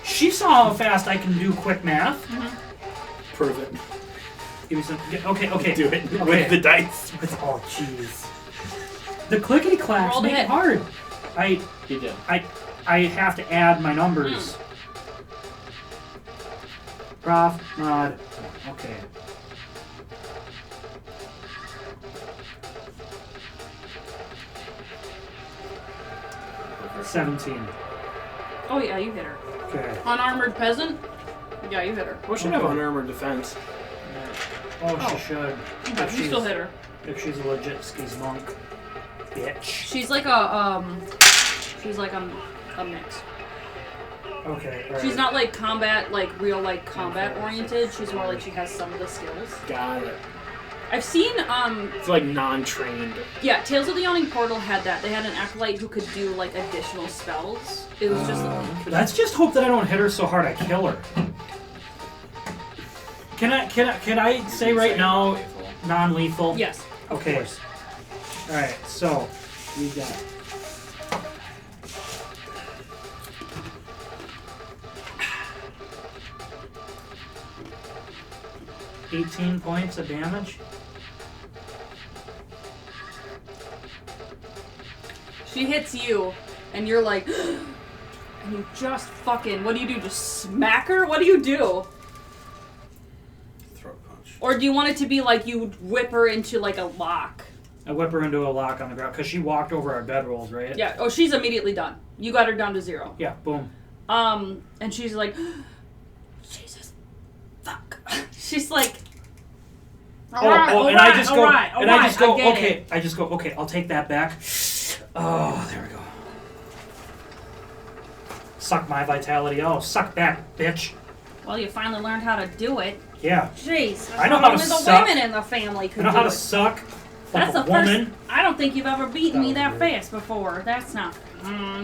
She saw how fast I can do quick math. Prove it. Give me some. Okay. Do it Okay. with the dice. Oh, jeez. The clickety clacks Roll to make it hit. hard. He did. I have to add my numbers. Prof, mod. Okay. Perfect. 17. Oh yeah, you hit her. Okay. Unarmored peasant. Yeah, you hit her. Well, she should have unarmored defense. Oh, Oh. she should. Yeah, you still hit her. If she's a legit skis monk. Bitch. She's like a mix. Okay, alright. She's not like combat, like real like combat oriented. She's more like she has some of the skills. Got it. I've seen It's like non-trained. yeah, Tales of the Yawning Portal had that. They had an acolyte who could do like additional spells. It was just Let's just hope that I don't hit her so hard I kill her. Can I say right now non-lethal? yes. Okay. Alright, so we got 18 points of damage. She hits you, and you're like, and you just fucking. What do? Just smack her? What do you do? Throat punch. Or do you want it to be like you whip her into like a lock? I whip her into a lock on the ground because she walked over our bedrolls, right? Yeah. Oh, she's immediately done. You got her down to 0. Yeah. Boom. And she's like, Jesus, fuck. She's like, And I just go, okay, I'll take that back. Oh, there we go. Suck my vitality. Oh, suck that, bitch. Well, you finally learned how to do it. Yeah. Jeez. I know how to only the suck. women in the family could I know do how to it. suck like That's a the woman. first. I don't think you've ever beaten me That that was weird. fast before. That's not.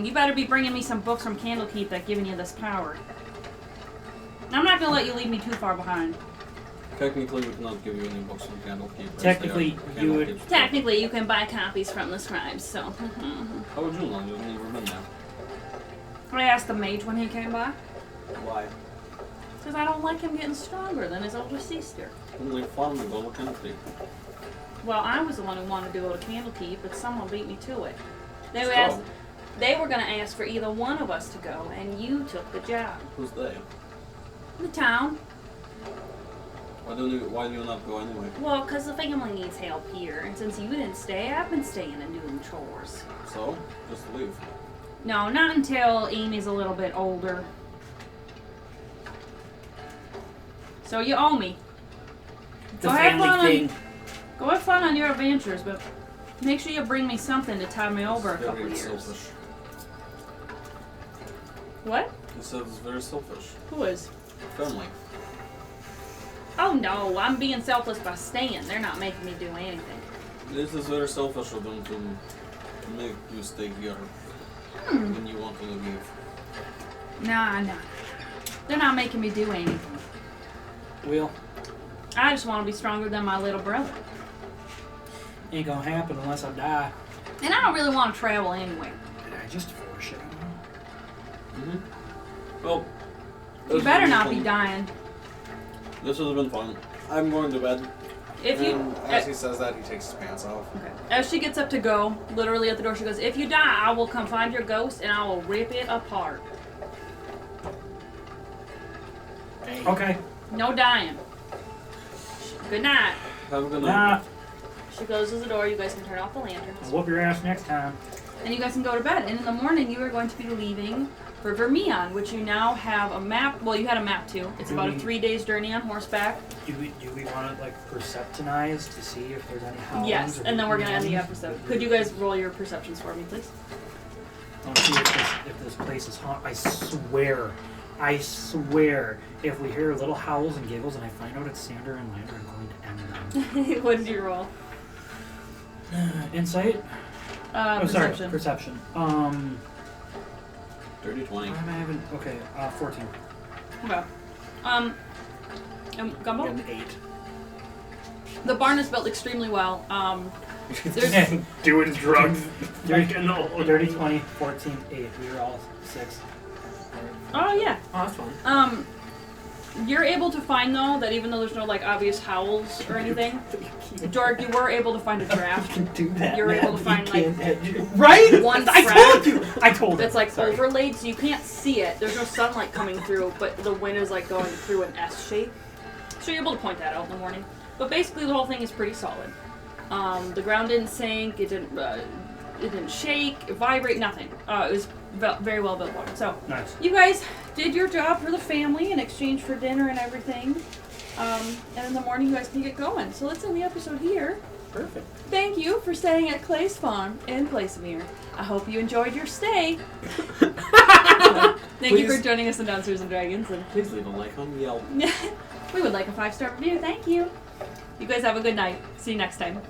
You better be bringing me some books from Candlekeep that giving you this power. I'm not gonna let you leave me too far behind. Technically, we cannot give you any books from Candlekeep. as Technically, they are you would- Candlekeep's Technically, you can buy copies from the scribes. So book. How would you know? You've never been there. I asked the mage when he came by Why? because I don't like him getting stronger than his older sister. Only fun to go to Candlekeep. Well, I was the one who wanted to go to Candlekeep, but someone beat me to it. They So, asked. They were gonna ask for either one of us to go, and you took the job. who's they? The town. Why do you not go anyway? Well, because the family needs help here, and since you didn't stay, I've been staying and doing chores. So, just leave. No, not until Amy's a little bit older. So you owe me. The Go have family fun thing. Go have fun on your adventures, but make sure you bring me something to tide me over a It's couple very years. selfish. What? He said it's very selfish. Who is? Family. Oh no, I'm being selfless by staying. They're not making me do anything. This is very selfish of them to make you stay here when you want to leave. Nah. They're not making me do anything. Will. I just want to be stronger than my little brother. Ain't gonna happen unless I die. And I don't really want to travel anyway. Did I just force it? Well, You this better has not been be fun. dying. This has been fun. I'm going to bed. If you... And as he says that, he takes his pants off. Okay. As she gets up to go, literally at the door, she goes, "If you die, I will come find your ghost and I will rip it apart. Okay. No dying. Good night." Have a good Nah. night. She closes the door. You guys can turn off the lanterns. I'll whoop your ass next time. And you guys can go to bed. And in the morning, you are going to be leaving for Vermilion, which you now have a map. Well, you had a map too. It's about a 3 days journey on horseback. Do we want to like perceptionize to see if there's any howls? Yes, or and then we're going to end the anything? episode. Could you guys roll your perceptions for me, please? I want to see if this place is haunted. I swear, if we hear little howls and giggles and I find out it's Sander and Lander, I'm going to end them. What did you roll? Insight? Perception. Sorry, perception. Dirty 20. Why am I having? Okay, 14. Okay. And Gumbo? An 8. The barn is built extremely well. There's Doing drugs. Dirty, Like an old- dirty 20, 14, 8. We were all 6. oh yeah. Oh, that's fun. You're able to find though that even though there's no like obvious howls or anything, Jorg, you were able to find a draft. You can do that. You're able to find, like, Right? one I crack told you! I told that's you. like Sorry. overlaid, so you can't see it. There's no sunlight coming through, but the wind is like going through an S shape. So you're able to point that out in the morning. But basically, the whole thing is pretty solid. The ground didn't sink. It didn't. didn't shake, vibrate, nothing. It was very well built one. So Nice. you guys did your job for the family in exchange for dinner and everything. And in the morning you guys can get going. So let's end the episode here. Perfect. Thank you for staying at Clay's Farm in Placimiere. I hope you enjoyed your stay. Thank you for joining us in Downstairs and Dragons. And Please leave a like on Yelp. we would like a 5-star review. Thank you. You guys have a good night. See you next time.